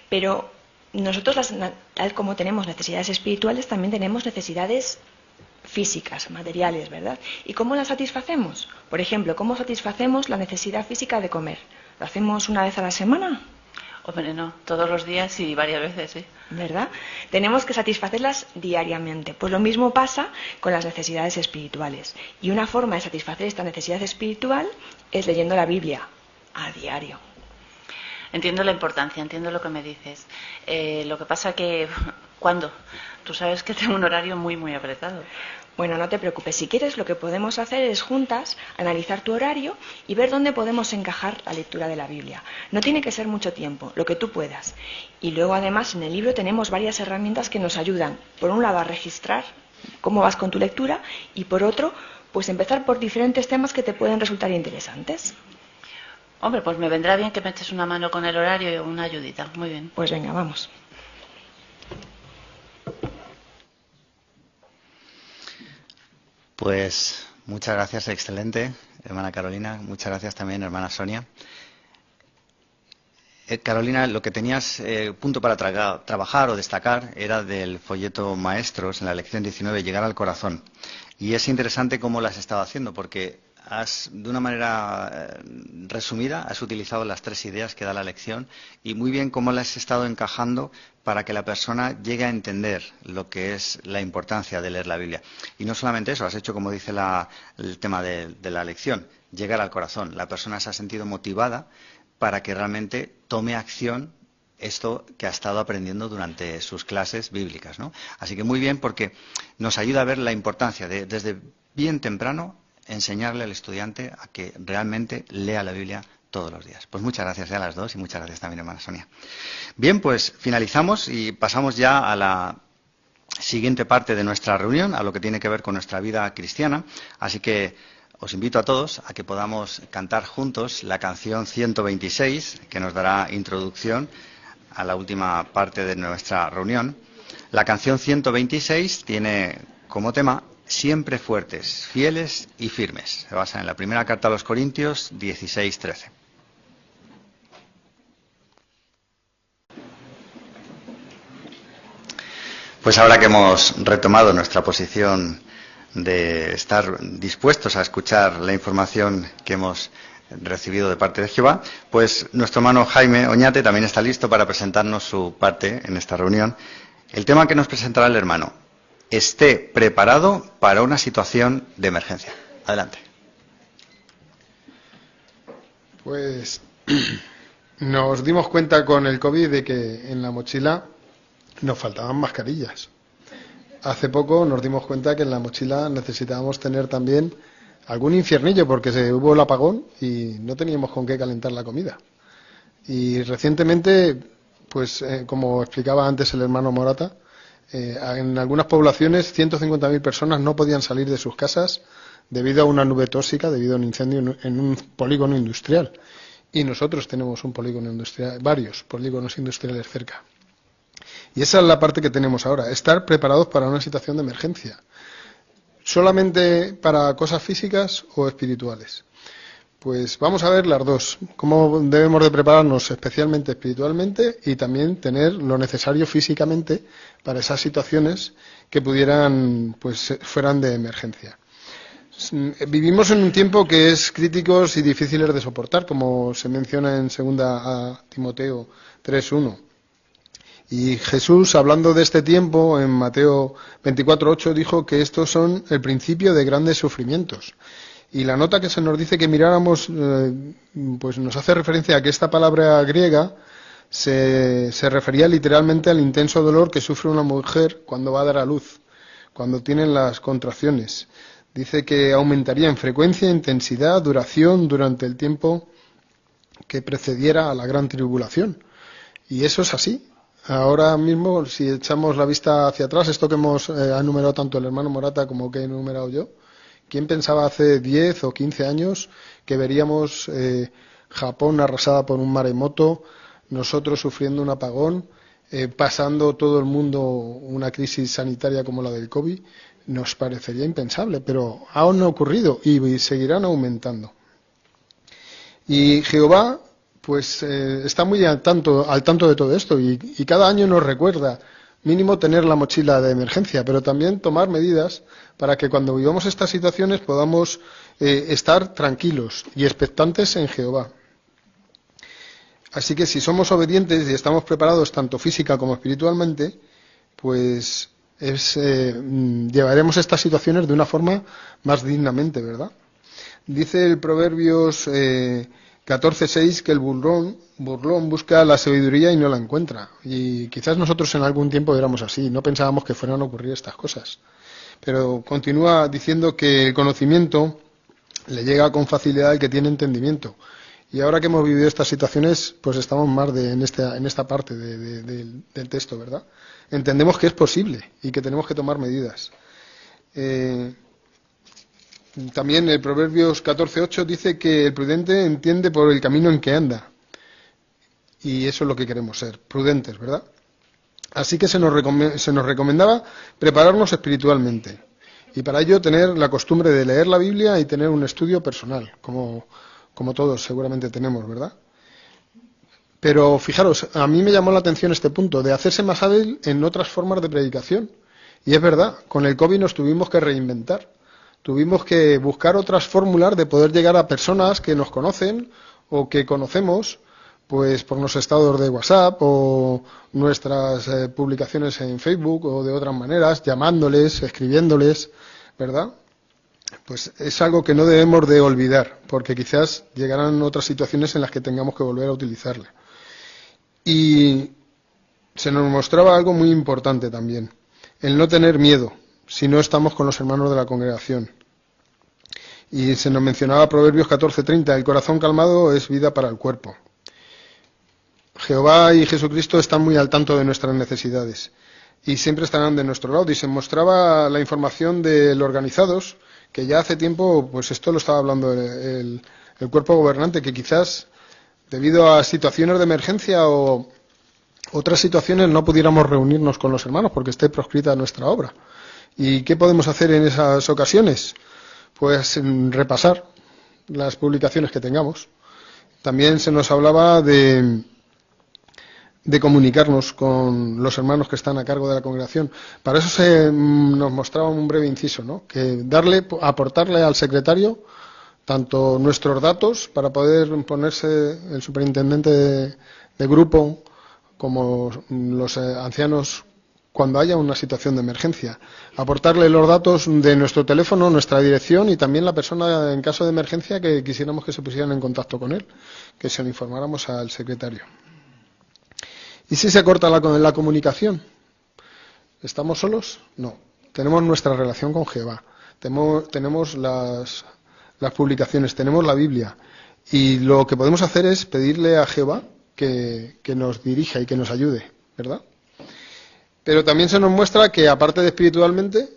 Pero nosotros, tal como tenemos necesidades espirituales, también tenemos necesidades físicas, materiales, ¿verdad? ¿Y cómo las satisfacemos? Por ejemplo, ¿cómo satisfacemos la necesidad física de comer? ¿Lo hacemos una vez a la semana? Hombre, no, todos los días y varias veces, sí. ¿Verdad? Tenemos que satisfacerlas diariamente. Pues lo mismo pasa con las necesidades espirituales. Y una forma de satisfacer esta necesidad espiritual es leyendo la Biblia a diario. Entiendo la importancia, entiendo lo que me dices. Lo que pasa que, ¿cuándo? Tú sabes que tengo un horario muy, muy apretado. Bueno, no te preocupes. Si quieres, lo que podemos hacer es juntas analizar tu horario y ver dónde podemos encajar la lectura de la Biblia. No tiene que ser mucho tiempo, lo que tú puedas. Y luego, además, en el libro tenemos varias herramientas que nos ayudan. Por un lado, a registrar cómo vas con tu lectura y por otro, pues empezar por diferentes temas que te pueden resultar interesantes. Hombre, pues me vendrá bien que me eches una mano con el horario y una ayudita. Muy bien. Pues venga, vamos. Pues muchas gracias, excelente, hermana Carolina. Muchas gracias también, hermana Sonia. Carolina, lo que tenías punto para trabajar o destacar era del folleto Maestros en la lección 19, llegar al corazón. Y es interesante cómo lo has estado haciendo, porque de una manera resumida, has utilizado las 3 ideas que da la lección y muy bien cómo las has estado encajando para que la persona llegue a entender lo que es la importancia de leer la Biblia. Y no solamente eso, has hecho, como dice el tema de la lección, llegar al corazón. La persona se ha sentido motivada para que realmente tome acción esto que ha estado aprendiendo durante sus clases bíblicas, ¿no? Así que muy bien, porque nos ayuda a ver la importancia de, desde bien temprano, enseñarle al estudiante a que realmente lea la Biblia todos los días. Pues muchas gracias a las dos y muchas gracias también, hermana Sonia. Bien, pues finalizamos y pasamos ya a la siguiente parte de nuestra reunión, a lo que tiene que ver con nuestra vida cristiana. Así que os invito a todos a que podamos cantar juntos la canción 126, que nos dará introducción a la última parte de nuestra reunión. La canción 126 tiene como tema siempre fuertes, fieles y firmes. Se basa en la primera carta a los Corintios 16:13. Pues ahora que hemos retomado nuestra posición de estar dispuestos a escuchar la información que hemos recibido de parte de Jehová, pues nuestro hermano Jaime Oñate también está listo para presentarnos su parte en esta reunión. El tema que nos presentará el hermano: esté preparado para una situación de emergencia. Adelante. Pues nos dimos cuenta con el COVID de que en la mochila nos faltaban mascarillas. Hace poco nos dimos cuenta que en la mochila necesitábamos tener también algún infiernillo, porque hubo el apagón y no teníamos con qué calentar la comida. Y recientemente, pues como explicaba antes el hermano Morata, en algunas poblaciones 150.000 personas no podían salir de sus casas debido a una nube tóxica, debido a un incendio en un polígono industrial. Y nosotros tenemos un polígono industrial, varios polígonos industriales cerca. Y esa es la parte que tenemos ahora, estar preparados para una situación de emergencia. ¿Solamente para cosas físicas o espirituales? Pues vamos a ver las dos. Cómo debemos de prepararnos especialmente espiritualmente y también tener lo necesario físicamente para esas situaciones que pudieran, pues, fueran de emergencia. Vivimos en un tiempo que es críticos y difíciles de soportar, como se menciona en 2 Timoteo 3:1. Y Jesús, hablando de este tiempo, en Mateo 24:8, dijo que estos son el principio de grandes sufrimientos. Y la nota que se nos dice que miráramos, pues nos hace referencia a que esta palabra griega se refería literalmente al intenso dolor que sufre una mujer cuando va a dar a luz, cuando tienen las contracciones. Dice que aumentaría en frecuencia, intensidad, duración durante el tiempo que precediera a la gran tribulación. Y eso es así. Ahora mismo, si echamos la vista hacia atrás, esto que hemos enumerado tanto el hermano Morata como que he enumerado yo, ¿quién pensaba hace 10 o 15 años que veríamos Japón arrasada por un maremoto, nosotros sufriendo un apagón, pasando todo el mundo una crisis sanitaria como la del COVID? Nos parecería impensable, pero aún no ha ocurrido y seguirán aumentando. Y Jehová, pues está muy al tanto de todo esto y cada año nos recuerda mínimo tener la mochila de emergencia, pero también tomar medidas para que cuando vivamos estas situaciones podamos estar tranquilos y expectantes en Jehová. Así que si somos obedientes y estamos preparados tanto física como espiritualmente, pues llevaremos estas situaciones de una forma más dignamente, ¿verdad? Dice el Proverbios 14:6 que el burlón busca la sabiduría y no la encuentra. Y quizás nosotros en algún tiempo éramos así, no pensábamos que fueran a ocurrir estas cosas. Pero continúa diciendo que el conocimiento le llega con facilidad al que tiene entendimiento. Y ahora que hemos vivido estas situaciones, pues estamos más en esta parte del texto, ¿verdad? Entendemos que es posible y que tenemos que tomar medidas. También el Proverbios 14:8 dice que el prudente entiende por el camino en que anda. Y eso es lo que queremos ser, prudentes, ¿verdad? Así que se nos recomendaba prepararnos espiritualmente. Y para ello tener la costumbre de leer la Biblia y tener un estudio personal, como todos seguramente tenemos, ¿verdad? Pero fijaros, a mí me llamó la atención este punto, de hacerse más hábil en otras formas de predicación. Y es verdad, con el COVID nos tuvimos que reinventar. Tuvimos que buscar otras fórmulas de poder llegar a personas que nos conocen o que conocemos, pues por nuestros estados de WhatsApp o nuestras publicaciones en Facebook o de otras maneras, llamándoles, escribiéndoles, ¿verdad? Pues es algo que no debemos de olvidar, porque quizás llegarán otras situaciones en las que tengamos que volver a utilizarla. Y se nos mostraba algo muy importante también, el no tener miedo si no estamos con los hermanos de la congregación. Y se nos mencionaba Proverbios 14:30, el corazón calmado es vida para el cuerpo. Jehová y Jesucristo están muy al tanto de nuestras necesidades y siempre estarán de nuestro lado. Y se mostraba la información de los organizados, que ya hace tiempo, pues esto lo estaba hablando el cuerpo gobernante, que quizás debido a situaciones de emergencia o otras situaciones no pudiéramos reunirnos con los hermanos porque esté proscrita nuestra obra. ¿Y qué podemos hacer en esas ocasiones? Pues repasar las publicaciones que tengamos. También se nos hablaba de comunicarnos con los hermanos que están a cargo de la congregación. Para eso nos mostraba un breve inciso, ¿no? Que aportarle al secretario tanto nuestros datos para poder ponerse el superintendente de grupo como los ancianos cuando haya una situación de emergencia. Aportarle los datos de nuestro teléfono, nuestra dirección y también la persona en caso de emergencia que quisiéramos que se pusieran en contacto con él, que se lo informáramos al secretario. ¿Y si se corta la comunicación? ¿Estamos solos? No. Tenemos nuestra relación con Jehová. Tenemos las publicaciones, tenemos la Biblia. Y lo que podemos hacer es pedirle a Jehová que nos dirija y que nos ayude, ¿verdad? Pero también se nos muestra que aparte de espiritualmente,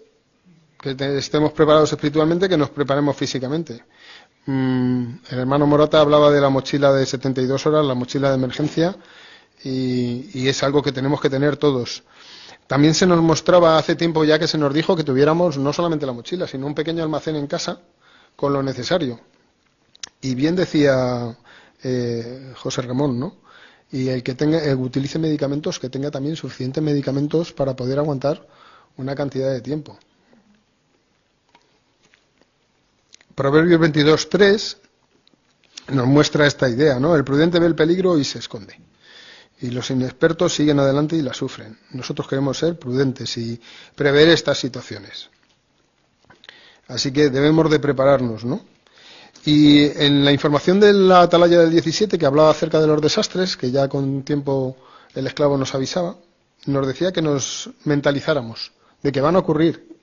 que estemos preparados espiritualmente, que nos preparemos físicamente. El hermano Morata hablaba de la mochila de 72 horas, la mochila de emergencia, y es algo que tenemos que tener todos. También se nos mostraba hace tiempo ya que se nos dijo que tuviéramos no solamente la mochila, sino un pequeño almacén en casa con lo necesario. Y bien decía José Ramón, ¿no? Y el que utilice medicamentos, que tenga también suficientes medicamentos para poder aguantar una cantidad de tiempo. Proverbios 22:3 nos muestra esta idea, ¿no? El prudente ve el peligro y se esconde. Y los inexpertos siguen adelante y la sufren. Nosotros queremos ser prudentes y prever estas situaciones. Así que debemos de prepararnos, ¿no? Y en la información de la atalaya del 17, que hablaba acerca de los desastres, que ya con tiempo el esclavo nos avisaba, nos decía que nos mentalizáramos de que van a ocurrir,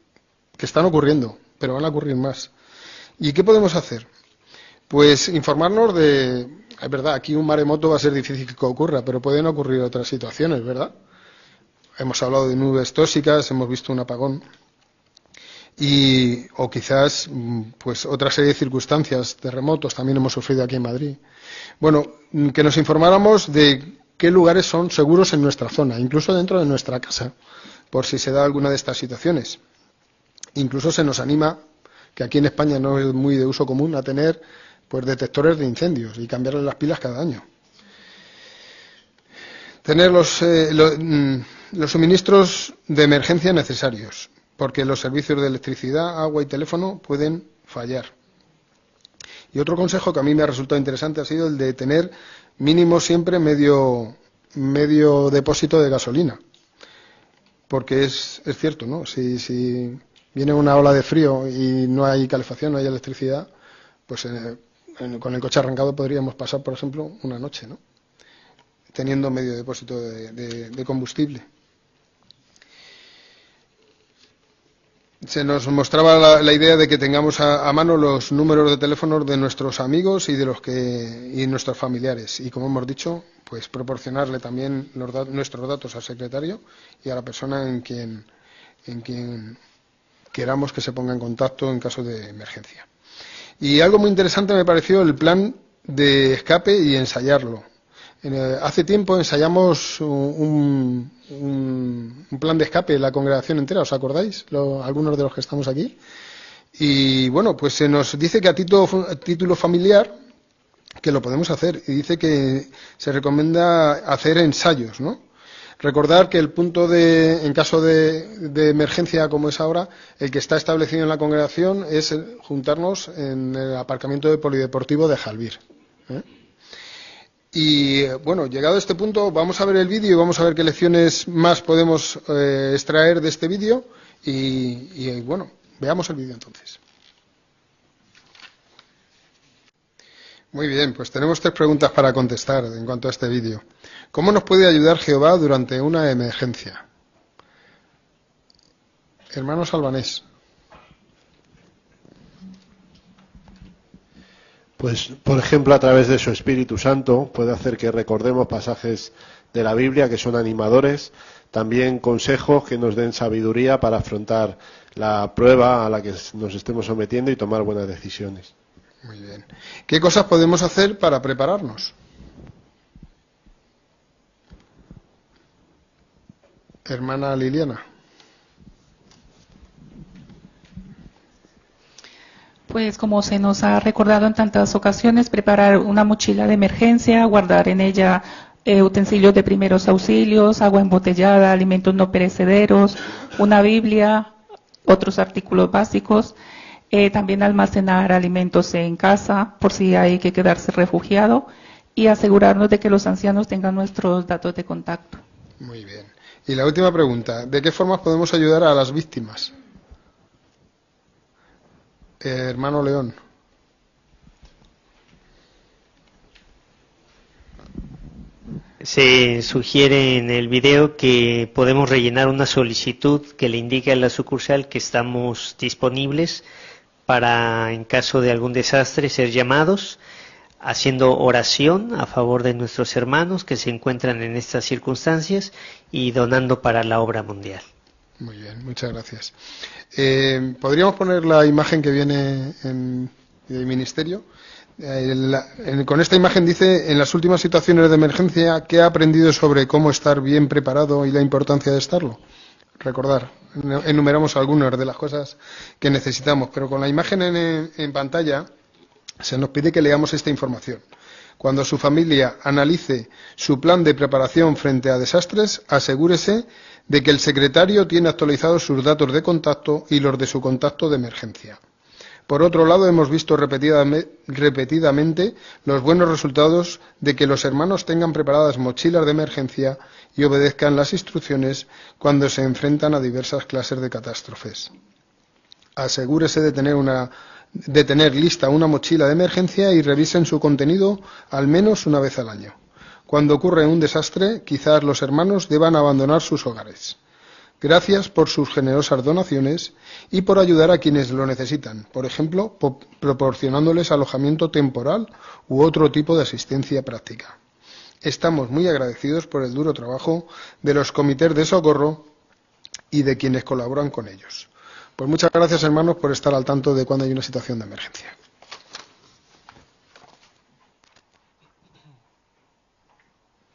que están ocurriendo, pero van a ocurrir más. ¿Y qué podemos hacer? Pues informarnos de... Es verdad, aquí un maremoto va a ser difícil que ocurra, pero pueden ocurrir otras situaciones, ¿verdad? Hemos hablado de nubes tóxicas, hemos visto un apagón. O quizás pues otra serie de circunstancias, terremotos, también hemos sufrido aquí en Madrid. Bueno, que nos informáramos de qué lugares son seguros en nuestra zona, incluso dentro de nuestra casa, por si se da alguna de estas situaciones. Incluso se nos anima, que aquí en España no es muy de uso común, a tener pues detectores de incendios y cambiarle las pilas cada año. Tener los suministros de emergencia necesarios, porque los servicios de electricidad, agua y teléfono pueden fallar. Y otro consejo que a mí me ha resultado interesante ha sido el de tener mínimo siempre medio depósito de gasolina. Porque es cierto, ¿no? Si viene una ola de frío y no hay calefacción, no hay electricidad, pues con el coche arrancado podríamos pasar, por ejemplo, una noche, ¿no? Teniendo medio depósito de combustible. Se nos mostraba la idea de que tengamos a mano los números de teléfonos de nuestros amigos y de nuestros familiares. Y como hemos dicho, pues proporcionarle también nuestros datos al secretario y a la persona en quien queramos que se ponga en contacto en caso de emergencia. Y algo muy interesante me pareció el plan de escape y ensayarlo. Hace tiempo ensayamos un plan de escape en la congregación entera, ¿os acordáis? Algunos de los que estamos aquí. Y bueno, pues se nos dice que a título familiar que lo podemos hacer. Y dice que se recomienda hacer ensayos, ¿no? Recordar que el punto en caso de emergencia como es ahora, el que está establecido en la congregación es juntarnos en el aparcamiento de polideportivo de Jalbir. Y bueno, llegado a este punto, vamos a ver el vídeo y vamos a ver qué lecciones más podemos extraer de este vídeo. Y bueno, veamos el vídeo entonces. Muy bien, pues tenemos 3 preguntas para contestar en cuanto a este vídeo. ¿Cómo nos puede ayudar Jehová durante una emergencia? Hermanos albanés. Pues, por ejemplo, a través de su Espíritu Santo puede hacer que recordemos pasajes de la Biblia que son animadores, también consejos que nos den sabiduría para afrontar la prueba a la que nos estemos sometiendo y tomar buenas decisiones. Muy bien. ¿Qué cosas podemos hacer para prepararnos? Hermana Liliana. Pues como se nos ha recordado en tantas ocasiones, preparar una mochila de emergencia, guardar en ella utensilios de primeros auxilios, agua embotellada, alimentos no perecederos, una Biblia, otros artículos básicos. También almacenar alimentos en casa por si hay que quedarse refugiado y asegurarnos de que los ancianos tengan nuestros datos de contacto. Muy bien. Y la última pregunta, ¿de qué formas podemos ayudar a las víctimas? Hermano León. Se sugiere en el video que podemos rellenar una solicitud que le indique a la sucursal que estamos disponibles para, en caso de algún desastre, ser llamados, haciendo oración a favor de nuestros hermanos que se encuentran en estas circunstancias y donando para la obra mundial. Muy bien, muchas gracias. ¿Podríamos poner la imagen que viene en el ministerio? Con esta imagen dice, en las últimas situaciones de emergencia, ¿qué ha aprendido sobre cómo estar bien preparado y la importancia de estarlo? Recordar, enumeramos algunas de las cosas que necesitamos, pero con la imagen en pantalla se nos pide que leamos esta información. Cuando su familia analice su plan de preparación frente a desastres, asegúrese de que el secretario tiene actualizados sus datos de contacto y los de su contacto de emergencia. Por otro lado, hemos visto repetidamente los buenos resultados de que los hermanos tengan preparadas mochilas de emergencia y obedezcan las instrucciones cuando se enfrentan a diversas clases de catástrofes. Asegúrese de tener lista una mochila de emergencia y revisen su contenido al menos una vez al año. Cuando ocurre un desastre, quizás los hermanos deban abandonar sus hogares. Gracias por sus generosas donaciones y por ayudar a quienes lo necesitan, por ejemplo, proporcionándoles alojamiento temporal u otro tipo de asistencia práctica. Estamos muy agradecidos por el duro trabajo de los comités de socorro y de quienes colaboran con ellos. Pues muchas gracias, hermanos, por estar al tanto de cuando hay una situación de emergencia.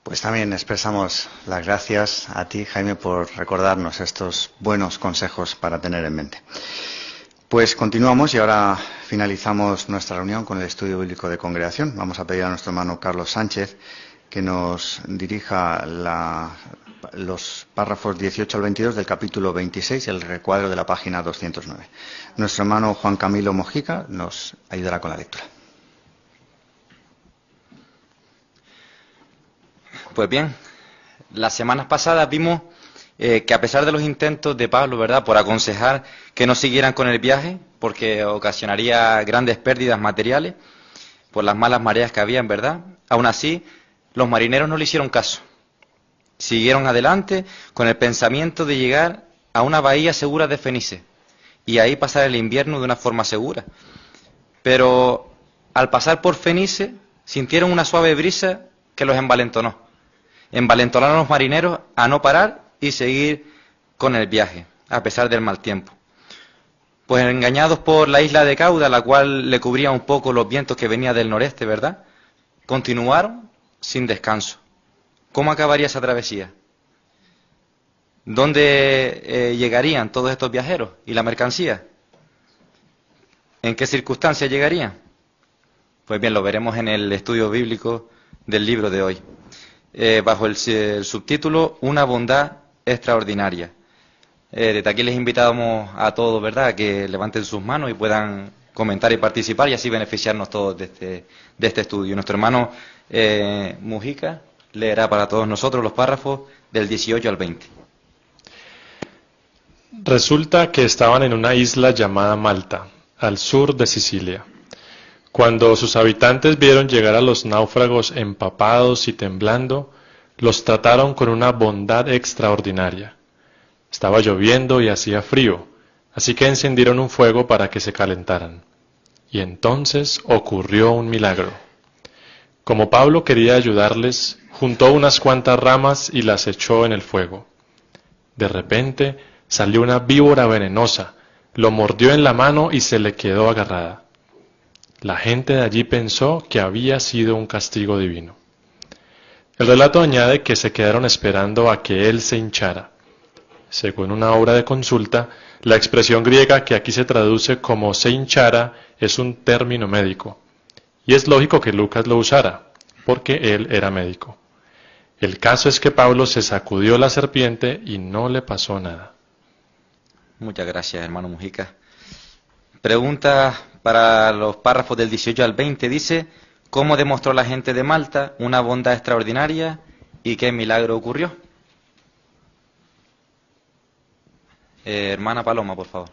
Pues también expresamos las gracias a ti, Jaime, por recordarnos estos buenos consejos para tener en mente. Pues continuamos y ahora finalizamos nuestra reunión con el estudio bíblico de congregación. Vamos a pedir a nuestro hermano Carlos Sánchez que nos dirija los párrafos 18 al 22 del capítulo 26, el recuadro de la página 209. Nuestro hermano Juan Camilo Mojica nos ayudará con la lectura. Pues bien, las semanas pasadas vimos que a pesar de los intentos de Pablo, ¿verdad?, por aconsejar que no siguieran con el viaje, porque ocasionaría grandes pérdidas materiales por las malas mareas que habían, ¿verdad?, aún así los marineros no le hicieron caso. Siguieron adelante con el pensamiento de llegar a una bahía segura de Fenice y ahí pasar el invierno de una forma segura. Pero al pasar por Fenice sintieron una suave brisa que los envalentonó. Envalentonaron a los marineros a no parar y seguir con el viaje, a pesar del mal tiempo. Pues engañados por la isla de Cauda, la cual le cubría un poco los vientos que venían del noreste, ¿verdad?, continuaron sin descanso. ¿Cómo acabaría esa travesía? ¿Dónde llegarían todos estos viajeros y la mercancía? ¿En qué circunstancias llegarían? Pues bien, lo veremos en el estudio bíblico del libro de hoy. Bajo el subtítulo Una bondad extraordinaria. Desde aquí les invitamos a todos, ¿verdad?, a que levanten sus manos y puedan comentar y participar y así beneficiarnos todos de este estudio. Nuestro hermano Mujica leerá para todos nosotros los párrafos del 18 al 20. Resulta que estaban en una isla llamada Malta, al sur de Sicilia. Cuando sus habitantes vieron llegar a los náufragos empapados y temblando, los trataron con una bondad extraordinaria. Estaba lloviendo y hacía frío, así que encendieron un fuego para que se calentaran. Y entonces ocurrió un milagro. Como Pablo quería ayudarles, juntó unas cuantas ramas y las echó en el fuego. De repente salió una víbora venenosa, lo mordió en la mano y se le quedó agarrada. La gente de allí pensó que había sido un castigo divino. El relato añade que se quedaron esperando a que él se hinchara. Según una obra de consulta, la expresión griega que aquí se traduce como se hinchara es un término médico. Y es lógico que Lucas lo usara, porque él era médico. El caso es que Pablo se sacudió la serpiente y no le pasó nada. Muchas gracias, hermano Mujica. Pregunta para los párrafos del 18 al 20, dice: ¿cómo demostró la gente de Malta una bondad extraordinaria y qué milagro ocurrió? Hermana Paloma, por favor.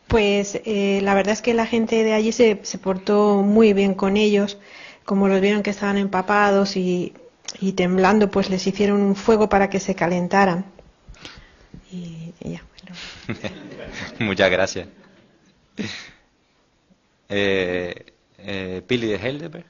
Pues la verdad es que la gente de allí se portó muy bien con ellos. Como los vieron que estaban empapados y temblando, pues les hicieron un fuego para que se calentaran. Y ya. Muchas gracias. Pili de Heidelberg.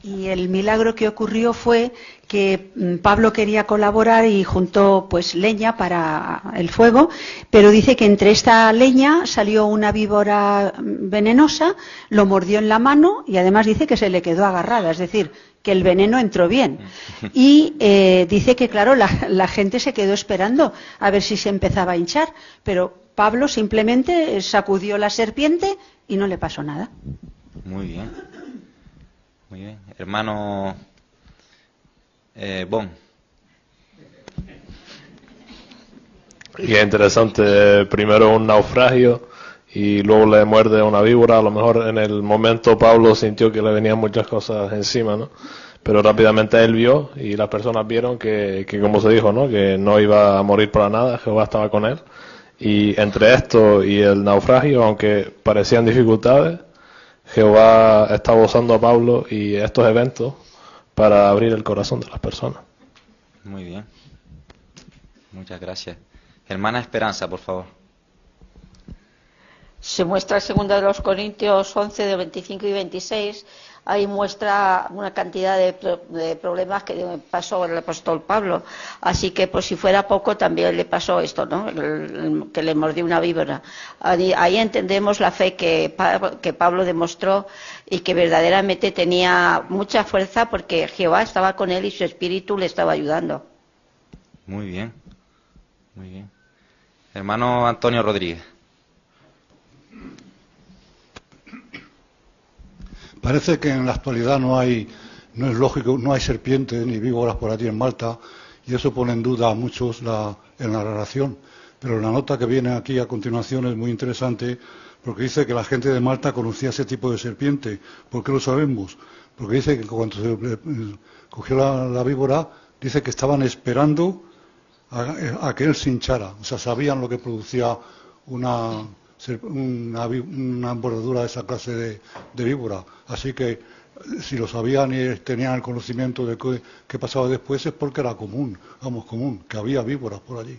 Y el milagro que ocurrió fue que Pablo quería colaborar y juntó pues leña para el fuego, pero dice que entre esta leña salió una víbora venenosa, lo mordió en la mano y además dice que se le quedó agarrada, es decir, que el veneno entró bien. Y dice que claro, la gente se quedó esperando a ver si se empezaba a hinchar, pero Pablo simplemente sacudió la serpiente y no le pasó nada. Muy bien. Muy bien. Hermano Bon. Y es interesante, primero un naufragio y luego le muerde una víbora. A lo mejor en el momento Pablo sintió que le venían muchas cosas encima, ¿no? Pero rápidamente él vio y las personas vieron que como se dijo, ¿no? Que no iba a morir para nada, Jehová estaba con él. Y entre esto y el naufragio, aunque parecían dificultades, Jehová estaba usando a Pablo y estos eventos para abrir el corazón de las personas. Muy bien. Muchas gracias. Hermana Esperanza, por favor. Se muestra en 2 Corintios 11, de 25 y 26. Ahí muestra una cantidad de problemas que pasó el apóstol Pablo. Así que, por si fuera poco, también le pasó esto, ¿no? Que le mordió una víbora. Ahí entendemos la fe que Pablo demostró y que verdaderamente tenía mucha fuerza porque Jehová estaba con él y su espíritu le estaba ayudando. Muy bien. Muy bien. Hermano Antonio Rodríguez. Parece que en la actualidad no es lógico, no hay serpientes ni víboras por allí en Malta, y eso pone en duda a muchos en la narración. Pero la nota que viene aquí a continuación es muy interesante, porque dice que la gente de Malta conocía ese tipo de serpiente. ¿Por qué lo sabemos? Porque dice que cuando se cogió la víbora, dice que estaban esperando a que él se hinchara. O sea, sabían lo que producía una mordedura de esa clase de víbora. Así que si lo sabían y tenían el conocimiento de qué pasaba después, es porque era común, que había víboras por allí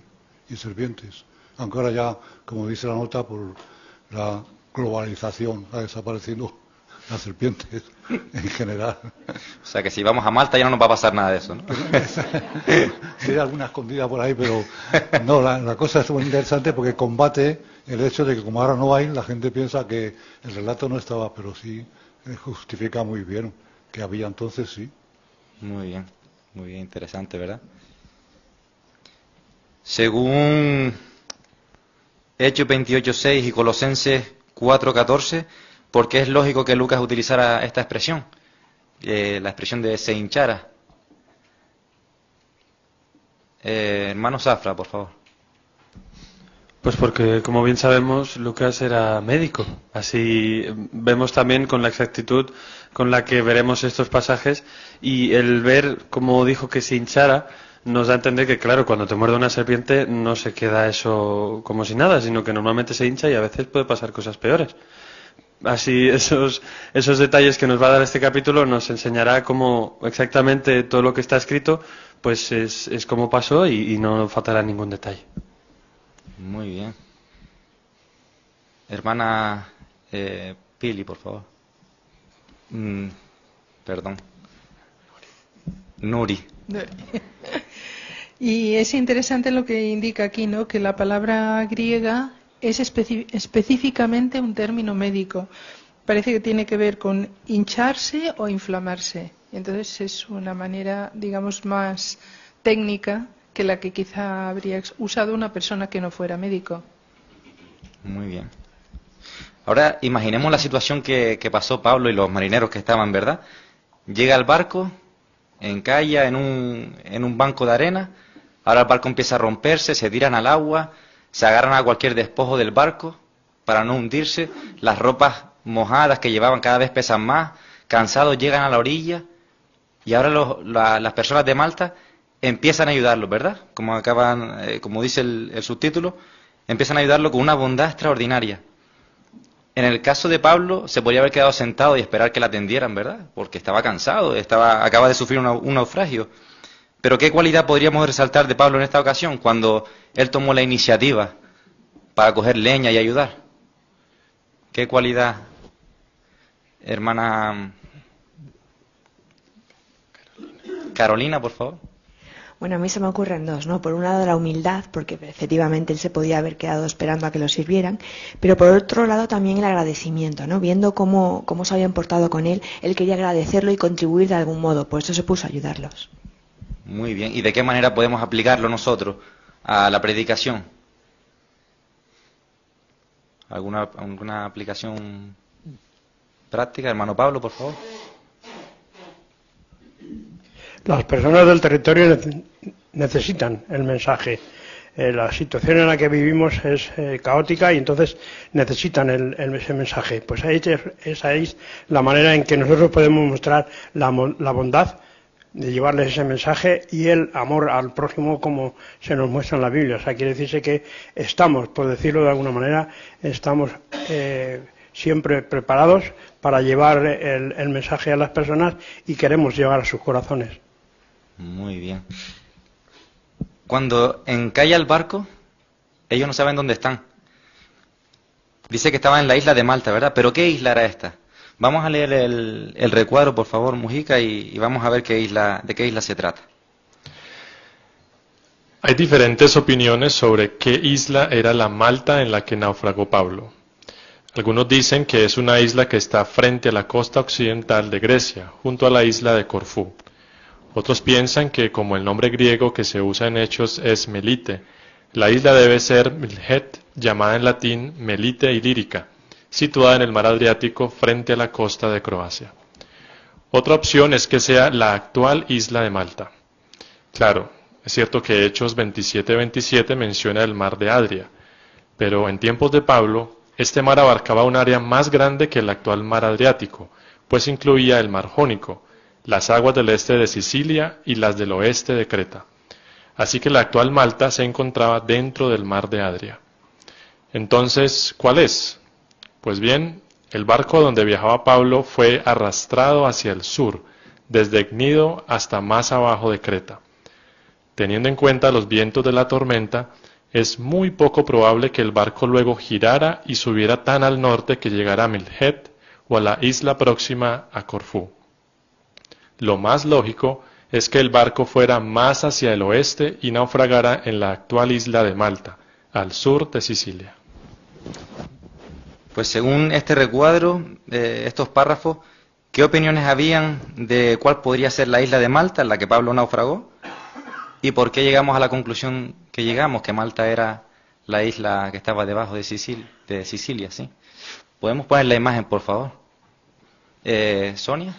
y serpientes. Aunque ahora ya, como dice la nota, por la globalización ha desaparecido las serpientes en general. O sea que si vamos a Malta ya no nos va a pasar nada de eso, ¿no? Sí, hay alguna escondida por ahí, pero no, la cosa es muy interesante porque combate el hecho de que como ahora no hay, la gente piensa que el relato no estaba, pero sí justifica muy bien que había entonces, sí. Muy bien, interesante, ¿verdad? Según Hechos 28:6 y Colosenses 4:14, ¿por qué es lógico que Lucas utilizara esta expresión? La expresión de se hinchara. Hermano Zafra, por favor. Pues porque, como bien sabemos, Lucas era médico. Así vemos también con la exactitud con la que veremos estos pasajes, y el ver cómo dijo que se hinchara nos da a entender que, claro, cuando te muerde una serpiente no se queda eso como si nada, sino que normalmente se hincha y a veces puede pasar cosas peores. Así esos detalles que nos va a dar este capítulo nos enseñará cómo exactamente todo lo que está escrito pues es como pasó y no faltará ningún detalle. Muy bien. Hermana Pili, por favor. Perdón. Nuri. Y es interesante lo que indica aquí, ¿no? Que la palabra griega es específicamente un término médico. Parece que tiene que ver con hincharse o inflamarse. Entonces es una manera, digamos, más técnica que la que quizá habría usado una persona que no fuera médico. Muy bien. Ahora imaginemos la situación que pasó Pablo y los marineros que estaban, ¿verdad? Llega al barco, encalla en un banco de arena, ahora el barco empieza a romperse, se tiran al agua, se agarran a cualquier despojo del barco para no hundirse, las ropas mojadas que llevaban cada vez pesan más, cansados, llegan a la orilla y ahora las personas de Malta empiezan a ayudarlos, ¿verdad? Como dice el subtítulo, empiezan a ayudarlo con una bondad extraordinaria. En el caso de Pablo se podría haber quedado sentado y esperar que la atendieran, ¿verdad? Porque estaba cansado, acaba de sufrir un naufragio. Pero ¿qué cualidad podríamos resaltar de Pablo en esta ocasión cuando él tomó la iniciativa para coger leña y ayudar? ¿Qué cualidad, hermana Carolina, por favor? Bueno, a mí se me ocurren dos, ¿no? Por un lado la humildad, porque efectivamente él se podía haber quedado esperando a que lo sirvieran, pero por otro lado también el agradecimiento, ¿no? Viendo cómo se habían portado con él, él quería agradecerlo y contribuir de algún modo, por eso se puso a ayudarlos. Muy bien, ¿y de qué manera podemos aplicarlo nosotros a la predicación? ¿Alguna aplicación práctica? Hermano Pablo, por favor. Las personas del territorio necesitan el mensaje. La situación en la que vivimos es caótica y entonces necesitan ese mensaje. Pues esa es la manera en que nosotros podemos mostrar la bondad de llevarles ese mensaje y el amor al prójimo como se nos muestra en la Biblia. O sea, quiere decirse que estamos, por decirlo de alguna manera, estamos siempre preparados para llevar el mensaje a las personas y queremos llegar a sus corazones. Muy bien. Cuando encalla el barco, ellos no saben dónde están. Dice que estaban en la isla de Malta, ¿verdad? ¿Pero qué isla era esta? Vamos a leer el recuadro, por favor, Mujica, y vamos a ver de qué isla se trata. Hay diferentes opiniones sobre qué isla era la Malta en la que naufragó Pablo. Algunos dicen que es una isla que está frente a la costa occidental de Grecia, junto a la isla de Corfú. Otros piensan que, como el nombre griego que se usa en Hechos es Melite, la isla debe ser Milhet, llamada en latín Melite Ilírica, situada en el mar Adriático frente a la costa de Croacia. Otra opción es que sea la actual isla de Malta. Claro, es cierto que Hechos 27:27 menciona el mar de Adria, pero en tiempos de Pablo, este mar abarcaba un área más grande que el actual mar Adriático, pues incluía el mar Jónico, las aguas del este de Sicilia y las del oeste de Creta. Así que la actual Malta se encontraba dentro del mar de Adria. Entonces, ¿cuál es? Pues bien, el barco donde viajaba Pablo fue arrastrado hacia el sur, desde Gnido hasta más abajo de Creta. Teniendo en cuenta los vientos de la tormenta, es muy poco probable que el barco luego girara y subiera tan al norte que llegara a Milhet o a la isla próxima a Corfú. Lo más lógico es que el barco fuera más hacia el oeste y naufragara en la actual isla de Malta, al sur de Sicilia. Pues según este recuadro, estos párrafos, ¿qué opiniones habían de cuál podría ser la isla de Malta en la que Pablo naufragó? ¿Y por qué llegamos a la conclusión que llegamos, que Malta era la isla que estaba debajo de Sicilia, ¿sí? ¿Podemos poner la imagen, por favor? Sonia.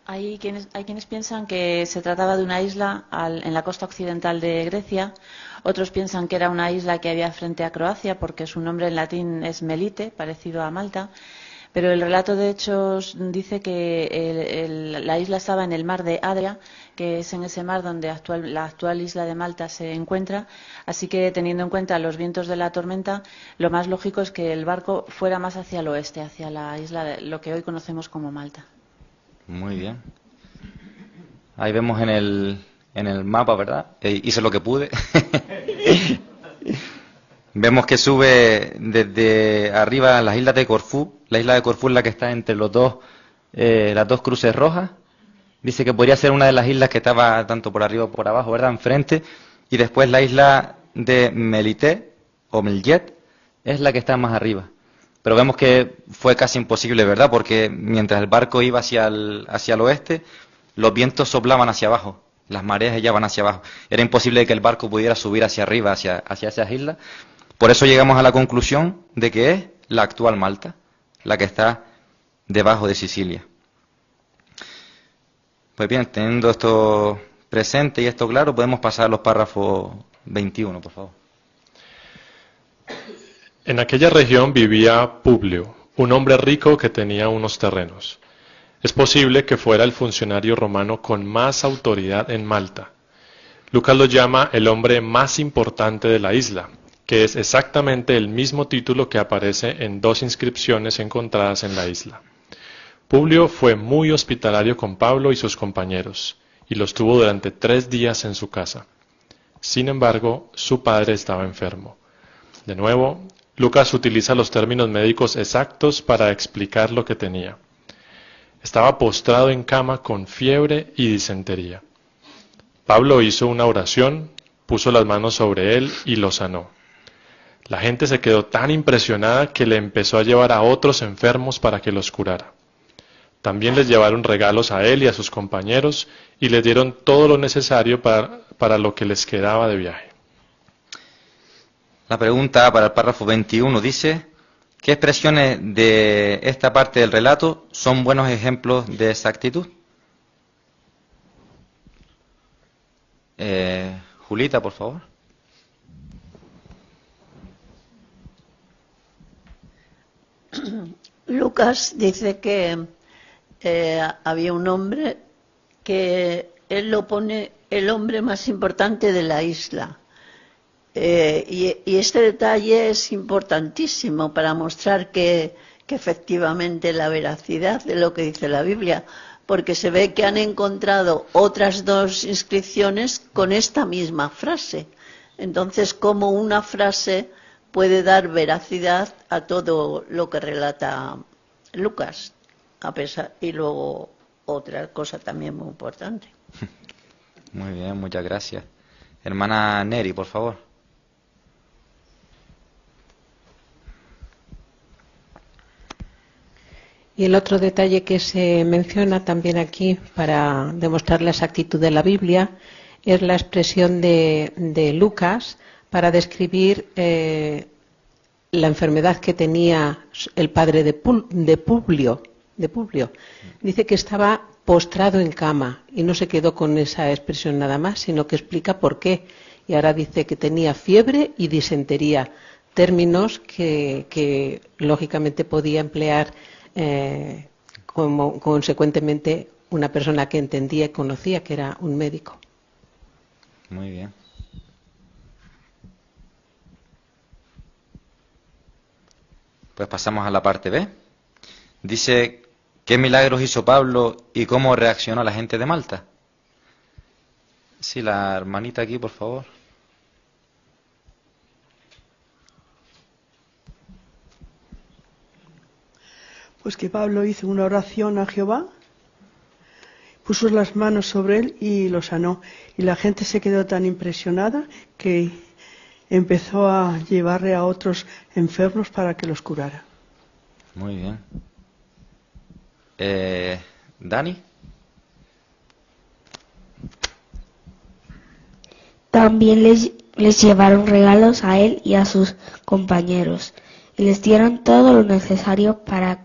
Hay quienes piensan que se trataba de una isla en la costa occidental de Grecia, otros piensan que era una isla que había frente a Croacia porque su nombre en latín es Melite, parecido a Malta, pero el relato de Hechos dice que la isla estaba en el mar de Adria, que es en ese mar donde la actual isla de Malta se encuentra, así que teniendo en cuenta los vientos de la tormenta, lo más lógico es que el barco fuera más hacia el oeste, hacia la isla de lo que hoy conocemos como Malta. Muy bien. Ahí vemos en el mapa, ¿verdad? Hice lo que pude. Vemos que sube desde arriba a las islas de Corfú. La isla de Corfú es la que está entre las dos cruces rojas. Dice que podría ser una de las islas que estaba tanto por arriba como por abajo, ¿verdad? Enfrente. Y después la isla de Melite o Miljet es la que está más arriba. Pero vemos que fue casi imposible, ¿verdad? Porque mientras el barco iba hacia el oeste, los vientos soplaban hacia abajo, las mareas echaban hacia abajo. Era imposible que el barco pudiera subir hacia arriba, hacia esas islas. Por eso llegamos a la conclusión de que es la actual Malta, la que está debajo de Sicilia. Pues bien, teniendo esto presente y esto claro, podemos pasar a los párrafos 21, por favor. En aquella región vivía Publio, un hombre rico que tenía unos terrenos. Es posible que fuera el funcionario romano con más autoridad en Malta. Lucas lo llama el hombre más importante de la isla, que es exactamente el mismo título que aparece en 2 inscripciones encontradas en la isla. Publio fue muy hospitalario con Pablo y sus compañeros, y los tuvo durante 3 días en su casa. Sin embargo, su padre estaba enfermo. De nuevo, Lucas utiliza los términos médicos exactos para explicar lo que tenía. Estaba postrado en cama con fiebre y disentería. Pablo hizo una oración, puso las manos sobre él y lo sanó. La gente se quedó tan impresionada que le empezó a llevar a otros enfermos para que los curara. También les llevaron regalos a él y a sus compañeros y les dieron todo lo necesario para lo que les quedaba de viaje. La pregunta para el párrafo 21 dice: ¿qué expresiones de esta parte del relato son buenos ejemplos de esa actitud? Julita, por favor. Lucas dice que había un hombre que él lo pone el hombre más importante de la isla. Y este detalle es importantísimo para mostrar que efectivamente la veracidad de lo que dice la Biblia, porque se ve que han encontrado otras 2 inscripciones con esta misma frase. Entonces, ¿cómo una frase puede dar veracidad a todo lo que relata Lucas? Y luego otra cosa también muy importante. Muy bien, muchas gracias. Hermana Neri, por favor. Y el otro detalle que se menciona también aquí para demostrar la exactitud de la Biblia es la expresión de Lucas para describir la enfermedad que tenía el padre de Publio. Dice que estaba postrado en cama y no se quedó con esa expresión nada más, sino que explica por qué. Y ahora dice que tenía fiebre y disentería, términos que lógicamente podía emplear como consecuentemente una persona que entendía y conocía, que era un médico. Muy bien. Pues pasamos a la parte B. Dice: ¿qué milagros hizo Pablo y cómo reaccionó la gente de Malta? Sí, la hermanita aquí, por favor. Pues que Pablo hizo una oración a Jehová, puso las manos sobre él y lo sanó. Y la gente se quedó tan impresionada que empezó a llevarle a otros enfermos para que los curara. Muy bien. Dani. También les llevaron regalos a él y a sus compañeros, y les dieron todo lo necesario para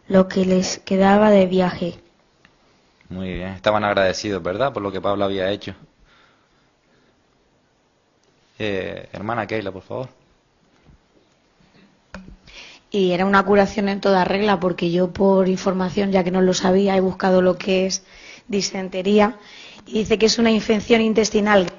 lo que les quedaba de viaje. Muy bien, estaban agradecidos, ¿verdad?, por lo que Pablo había hecho. Hermana Keila, por favor. Y era una curación en toda regla, porque yo, por información, ya que no lo sabía, he buscado lo que es disentería, y dice que es una infección intestinal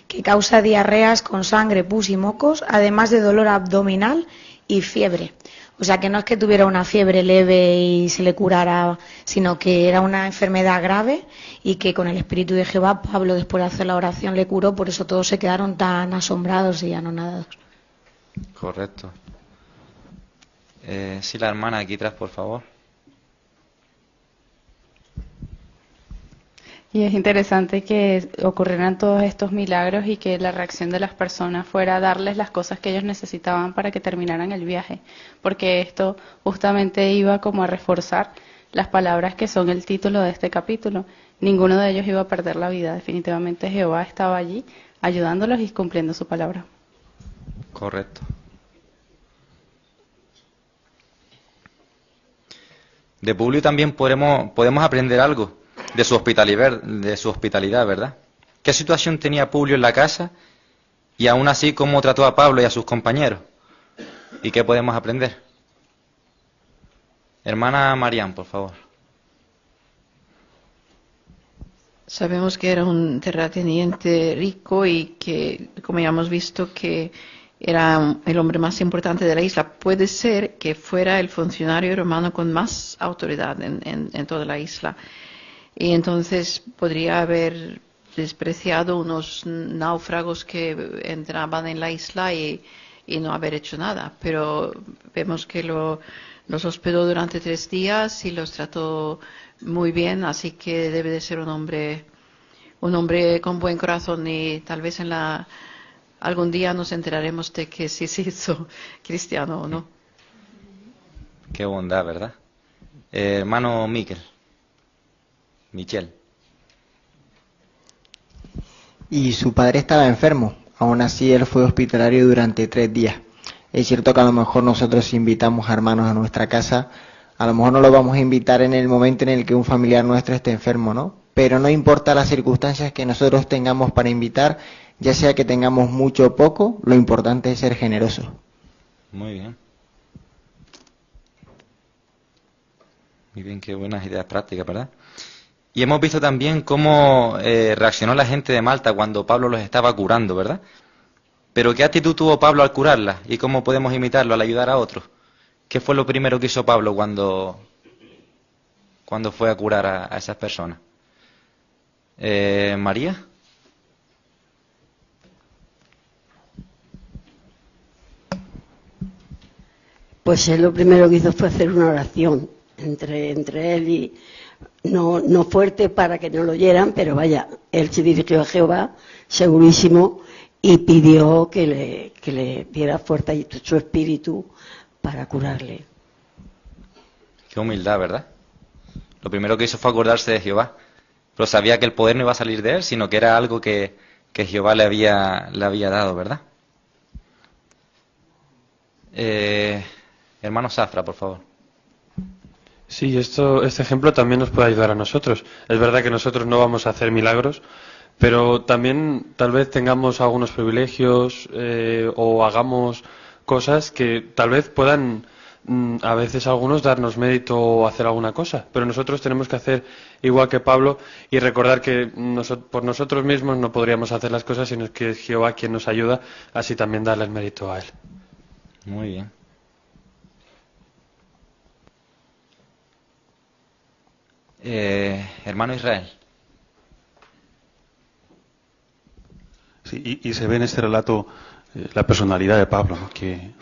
que causa diarreas con sangre, pus y mocos, además de dolor abdominal y fiebre. O sea, que no es que tuviera una fiebre leve y se le curara, sino que era una enfermedad grave y que con el Espíritu de Jehová, Pablo, después de hacer la oración, le curó. Por eso todos se quedaron tan asombrados y anonadados. Correcto. Sí, la hermana aquí atrás, por favor. Y es interesante que ocurrieran todos estos milagros y que la reacción de las personas fuera darles las cosas que ellos necesitaban para que terminaran el viaje, porque esto justamente iba como a reforzar las palabras que son el título de este capítulo. Ninguno de ellos iba a perder la vida, definitivamente Jehová estaba allí ayudándolos y cumpliendo su palabra. Correcto. De Publio también podemos aprender algo de su hospitalidad, ¿verdad? ¿Qué situación tenía Publio en la casa y aún así cómo trató a Pablo y a sus compañeros? ¿Y qué podemos aprender? Hermana Marián, por favor. Sabemos que era un terrateniente rico y que, como ya hemos visto, que era el hombre más importante de la isla. Puede ser que fuera el funcionario romano con más autoridad en toda la isla. Y entonces podría haber despreciado unos náufragos que entraban en la isla y no haber hecho nada. Pero vemos que los hospedó durante 3 días y los trató muy bien, así que debe de ser un hombre con buen corazón, y tal vez algún día nos enteraremos de que sí se hizo cristiano o no. Qué bondad, ¿verdad? Hermano Michel. Y su padre estaba enfermo, aún así él fue hospitalario durante 3 días. Es cierto que a lo mejor nosotros invitamos a hermanos a nuestra casa, a lo mejor no lo vamos a invitar en el momento en el que un familiar nuestro esté enfermo, ¿no? Pero no importa las circunstancias que nosotros tengamos para invitar, ya sea que tengamos mucho o poco, lo importante es ser generosos. Muy bien. Muy bien, qué buenas ideas prácticas, ¿verdad? Y hemos visto también cómo reaccionó la gente de Malta cuando Pablo los estaba curando, ¿verdad? Pero ¿qué actitud tuvo Pablo al curarla? ¿Y cómo podemos imitarlo al ayudar a otros? ¿Qué fue lo primero que hizo Pablo cuando fue a curar a esas personas? María. Pues él lo primero que hizo fue hacer una oración entre él y no fuerte para que no lo oyeran, pero vaya, él se dirigió a Jehová, segurísimo, y pidió que le diera fuerza y su espíritu para curarle. Qué humildad, ¿verdad? Lo primero que hizo fue acordarse de Jehová, pero sabía que el poder no iba a salir de él, sino que era algo que Jehová le había dado, ¿verdad? Hermano Zafra, por favor. Sí, este ejemplo también nos puede ayudar a nosotros. Es verdad que nosotros no vamos a hacer milagros, pero también tal vez tengamos algunos privilegios o hagamos cosas que tal vez puedan a veces algunos darnos mérito o hacer alguna cosa, pero nosotros tenemos que hacer igual que Pablo y recordar que por nosotros mismos no podríamos hacer las cosas, sino que es Jehová quien nos ayuda, así también darle el mérito a él. Muy bien. Hermano Israel. Sí, y se ve en este relato la personalidad de Pablo, ¿no? Qué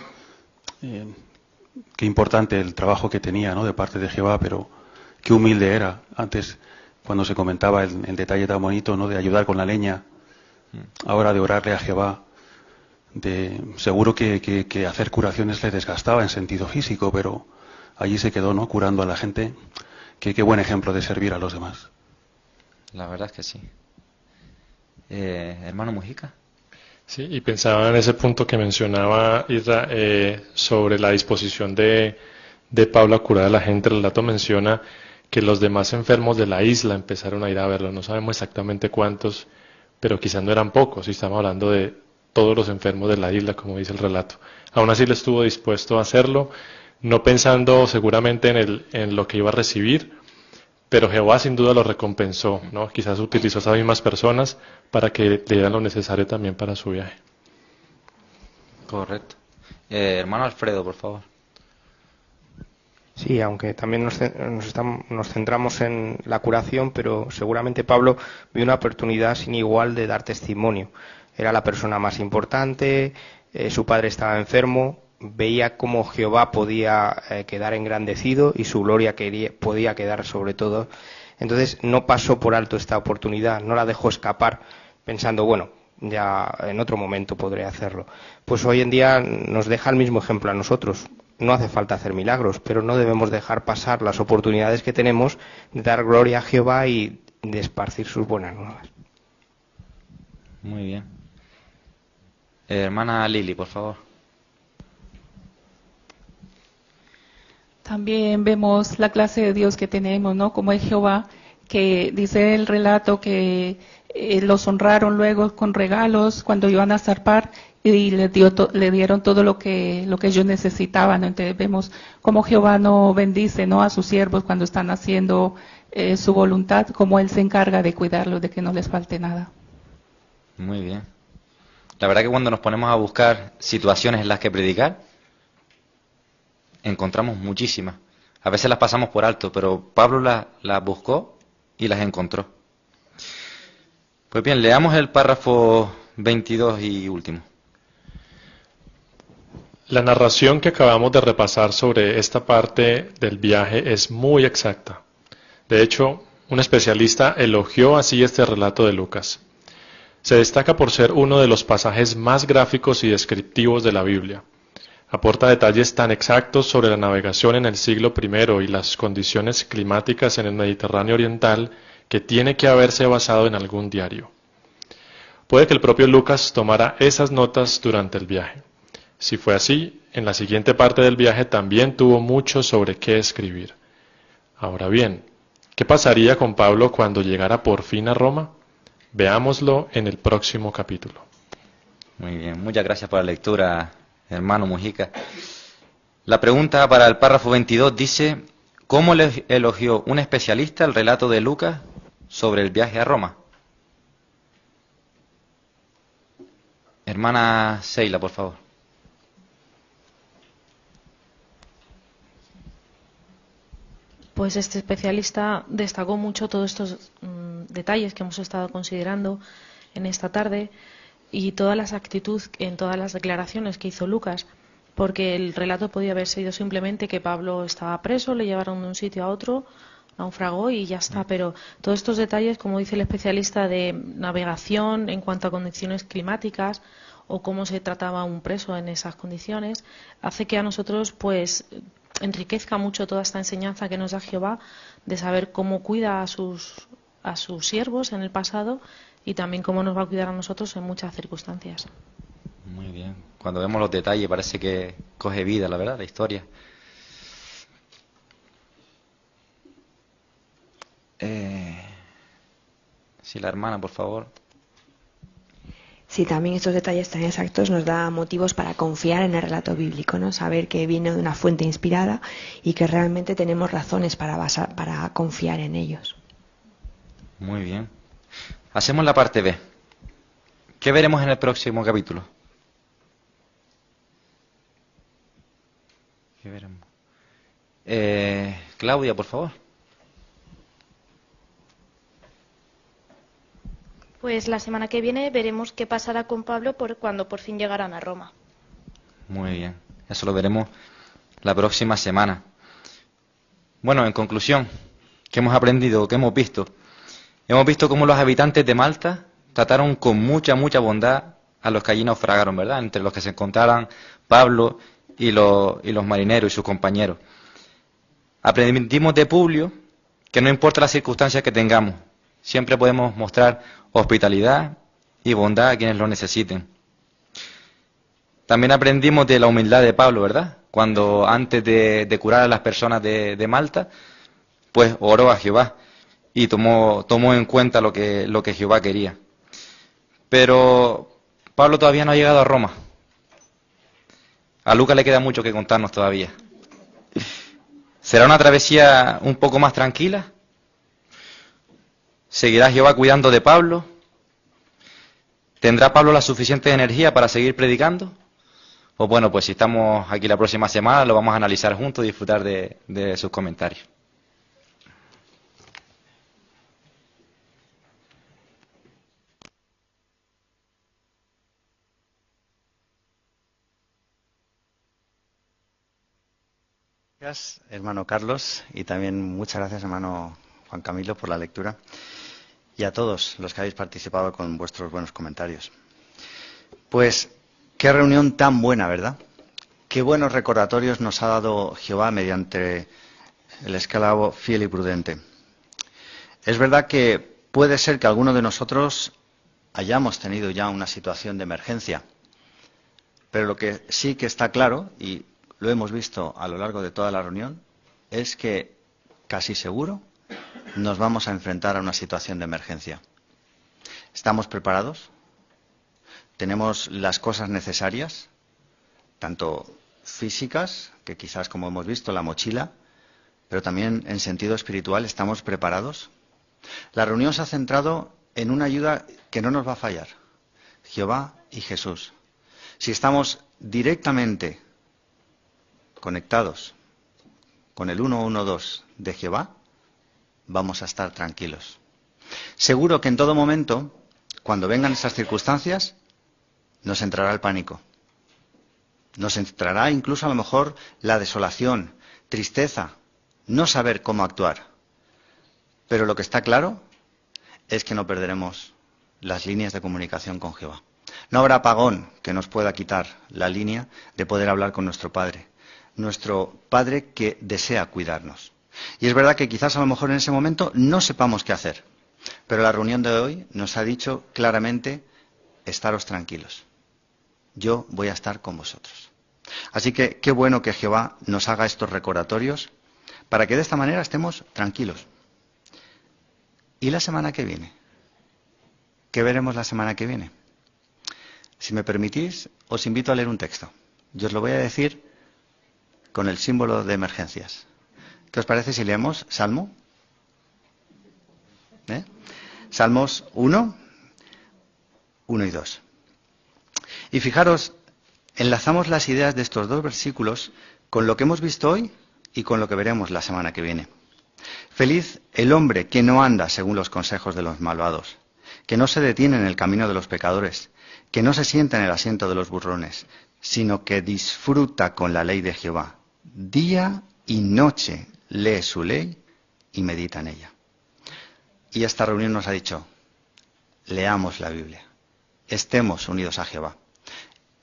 importante el trabajo que tenía, ¿no? De parte de Jehová, pero qué humilde era. Antes, cuando se comentaba el detalle tan bonito, ¿no? De ayudar con la leña, ahora de orarle a Jehová. Seguro que hacer curaciones le desgastaba en sentido físico, pero allí se quedó, ¿no? Curando a la gente. Qué buen ejemplo de servir a los demás. La verdad es que sí. Hermano Mujica. Sí, y pensaba en ese punto que mencionaba Isra, sobre la disposición de Pablo a curar a la gente. El relato menciona que los demás enfermos de la isla empezaron a ir a verlo. No sabemos exactamente cuántos, pero quizás no eran pocos, y estamos hablando de todos los enfermos de la isla, como dice el relato. Aún así él estuvo dispuesto a hacerlo, no pensando seguramente en lo que iba a recibir, pero Jehová sin duda lo recompensó, ¿no? Quizás utilizó a esas mismas personas para que le dieran lo necesario también para su viaje. Correcto. Hermano Alfredo, por favor. Sí, aunque también nos centramos en la curación, pero seguramente Pablo vio una oportunidad sin igual de dar testimonio. Era la persona más importante, su padre estaba enfermo, veía cómo Jehová podía quedar engrandecido y su gloria podía quedar sobre todo. Entonces no pasó por alto esta oportunidad, no la dejó escapar pensando, bueno, ya en otro momento podré hacerlo. Pues hoy en día nos deja el mismo ejemplo a nosotros. No hace falta hacer milagros, pero no debemos dejar pasar las oportunidades que tenemos de dar gloria a Jehová y de esparcir sus buenas nuevas. Muy bien. Hermana Lili, por favor. También vemos la clase de Dios que tenemos, ¿no? Como es Jehová, que dice el relato que los honraron luego con regalos cuando iban a zarpar, y le dieron todo lo que ellos necesitaban. Entonces vemos cómo Jehová no bendice, ¿no?, a sus siervos cuando están haciendo su voluntad, como Él se encarga de cuidarlos, de que no les falte nada. Muy bien. La verdad que cuando nos ponemos a buscar situaciones en las que predicar, encontramos muchísimas. A veces las pasamos por alto, pero Pablo las buscó y las encontró. Pues bien, leamos el párrafo 22 y último. La narración que acabamos de repasar sobre esta parte del viaje es muy exacta. De hecho, un especialista elogió así este relato de Lucas. Se destaca por ser uno de los pasajes más gráficos y descriptivos de la Biblia. Aporta detalles tan exactos sobre la navegación en el siglo I y las condiciones climáticas en el Mediterráneo oriental que tiene que haberse basado en algún diario. Puede que el propio Lucas tomara esas notas durante el viaje. Si fue así, en la siguiente parte del viaje también tuvo mucho sobre qué escribir. Ahora bien, ¿qué pasaría con Pablo cuando llegara por fin a Roma? Veámoslo en el próximo capítulo. Muy bien, muchas gracias por la lectura, hermano Mujica. La pregunta para el párrafo 22 dice: ¿cómo le elogió un especialista el relato de Lucas sobre el viaje a Roma? Hermana Seila, por favor. Pues este especialista destacó mucho todos estos detalles que hemos estado considerando en esta tarde y todas las actitudes en todas las declaraciones que hizo Lucas, porque el relato podía haber sido simplemente que Pablo estaba preso, le llevaron de un sitio a otro, naufragó y ya está, pero todos estos detalles, como dice el especialista, de navegación en cuanto a condiciones climáticas o cómo se trataba a un preso en esas condiciones, hace que a nosotros pues enriquezca mucho toda esta enseñanza que nos da Jehová de saber cómo cuida a sus siervos en el pasado y también cómo nos va a cuidar a nosotros en muchas circunstancias. Muy bien. Cuando vemos los detalles parece que coge vida, la verdad, la historia. Sí, la hermana, por favor. Sí, también estos detalles tan exactos nos da motivos para confiar en el relato bíblico, ¿no? Saber que viene de una fuente inspirada y que realmente tenemos razones para confiar en ellos. Muy bien. Hacemos la parte B. ¿Qué veremos en el próximo capítulo? ¿Qué veremos? Claudia, por favor. Pues la semana que viene veremos qué pasará con Pablo cuando por fin llegarán a Roma. Muy bien. Eso lo veremos la próxima semana. Bueno, en conclusión, ¿qué hemos aprendido? ¿Qué hemos visto? Hemos visto cómo los habitantes de Malta trataron con mucha bondad a los que allí naufragaron, ¿verdad? Entre los que se encontraran Pablo y los marineros y sus compañeros. Aprendimos de Publio que no importa las circunstancias que tengamos, siempre podemos mostrar hospitalidad y bondad a quienes lo necesiten. También aprendimos de la humildad de Pablo, ¿verdad? Cuando antes de curar a las personas de Malta, pues oró a Jehová y tomó en cuenta lo que Jehová quería. Pero Pablo todavía no ha llegado a Roma. A Lucas le queda mucho que contarnos todavía. ¿Será una travesía un poco más tranquila? ¿Seguirá Jehová cuidando de Pablo? ¿Tendrá Pablo la suficiente energía para seguir predicando? Pues bueno, pues si estamos aquí la próxima semana lo vamos a analizar juntos y disfrutar de sus comentarios. Gracias, hermano Carlos, y también muchas gracias, hermano Juan Camilo, por la lectura, y a todos los que habéis participado con vuestros buenos comentarios. Pues, qué reunión tan buena, ¿verdad? Qué buenos recordatorios nos ha dado Jehová mediante el esclavo fiel y prudente. Es verdad que puede ser que algunos de nosotros hayamos tenido ya una situación de emergencia, pero lo que sí que está claro, y lo hemos visto a lo largo de toda la reunión, es que casi seguro nos vamos a enfrentar a una situación de emergencia. ¿Estamos preparados? tenemos las cosas necesarias, tanto físicas, que quizás como hemos visto, la mochila, pero también en sentido espiritual, ¿estamos preparados? La reunión se ha centrado en una ayuda que no nos va a fallar, Jehová y Jesús. Si estamos directamente conectados con el 112 de Jehová, vamos a estar tranquilos. Seguro que en todo momento, cuando vengan esas circunstancias, nos entrará el pánico. Nos entrará incluso a lo mejor la desolación, tristeza, no saber cómo actuar. Pero lo que está claro es que no perderemos las líneas de comunicación con Jehová. No habrá apagón que nos pueda quitar la línea de poder hablar con nuestro Padre que desea cuidarnos. Y es verdad que quizás a lo mejor en ese momento no sepamos qué hacer, pero la reunión de hoy nos ha dicho claramente, estaros tranquilos, yo voy a estar con vosotros. Así que qué bueno que Jehová nos haga estos recordatorios para que de esta manera estemos tranquilos. ¿Y la semana que viene? ¿Qué veremos la semana que viene? Si me permitís, os invito a leer un texto. Yo os lo voy a decir con el símbolo de emergencias. ¿Qué os parece si leemos Salmo? Salmos 1 y 2. Y fijaros, enlazamos las ideas de estos dos versículos con lo que hemos visto hoy y con lo que veremos la semana que viene. Feliz el hombre que no anda según los consejos de los malvados, que no se detiene en el camino de los pecadores, que no se sienta en el asiento de los burlones, sino que disfruta con la ley de Jehová. Día y noche lee su ley y medita en ella. Y esta reunión nos ha dicho, leamos la Biblia, estemos unidos a Jehová.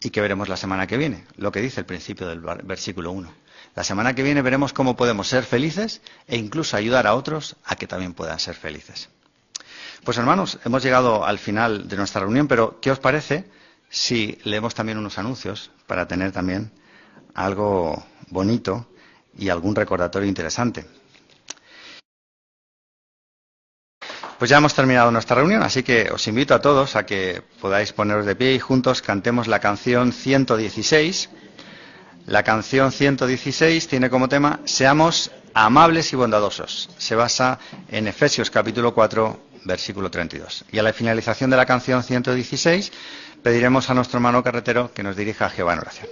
¿Y qué veremos la semana que viene? Lo que dice el principio del versículo 1. La semana que viene veremos cómo podemos ser felices e incluso ayudar a otros a que también puedan ser felices. Pues hermanos, hemos llegado al final de nuestra reunión, pero ¿qué os parece si leemos también unos anuncios para tener también algo bonito y algún recordatorio interesante? Pues ya hemos terminado nuestra reunión, así que os invito a todos a que podáis poneros de pie y juntos cantemos la canción 116. La canción 116 tiene como tema Seamos amables y bondadosos. Se basa en Efesios capítulo 4, versículo 32. Y a la finalización de la canción 116 pediremos a nuestro hermano carretero que nos dirija a Jehová en oración.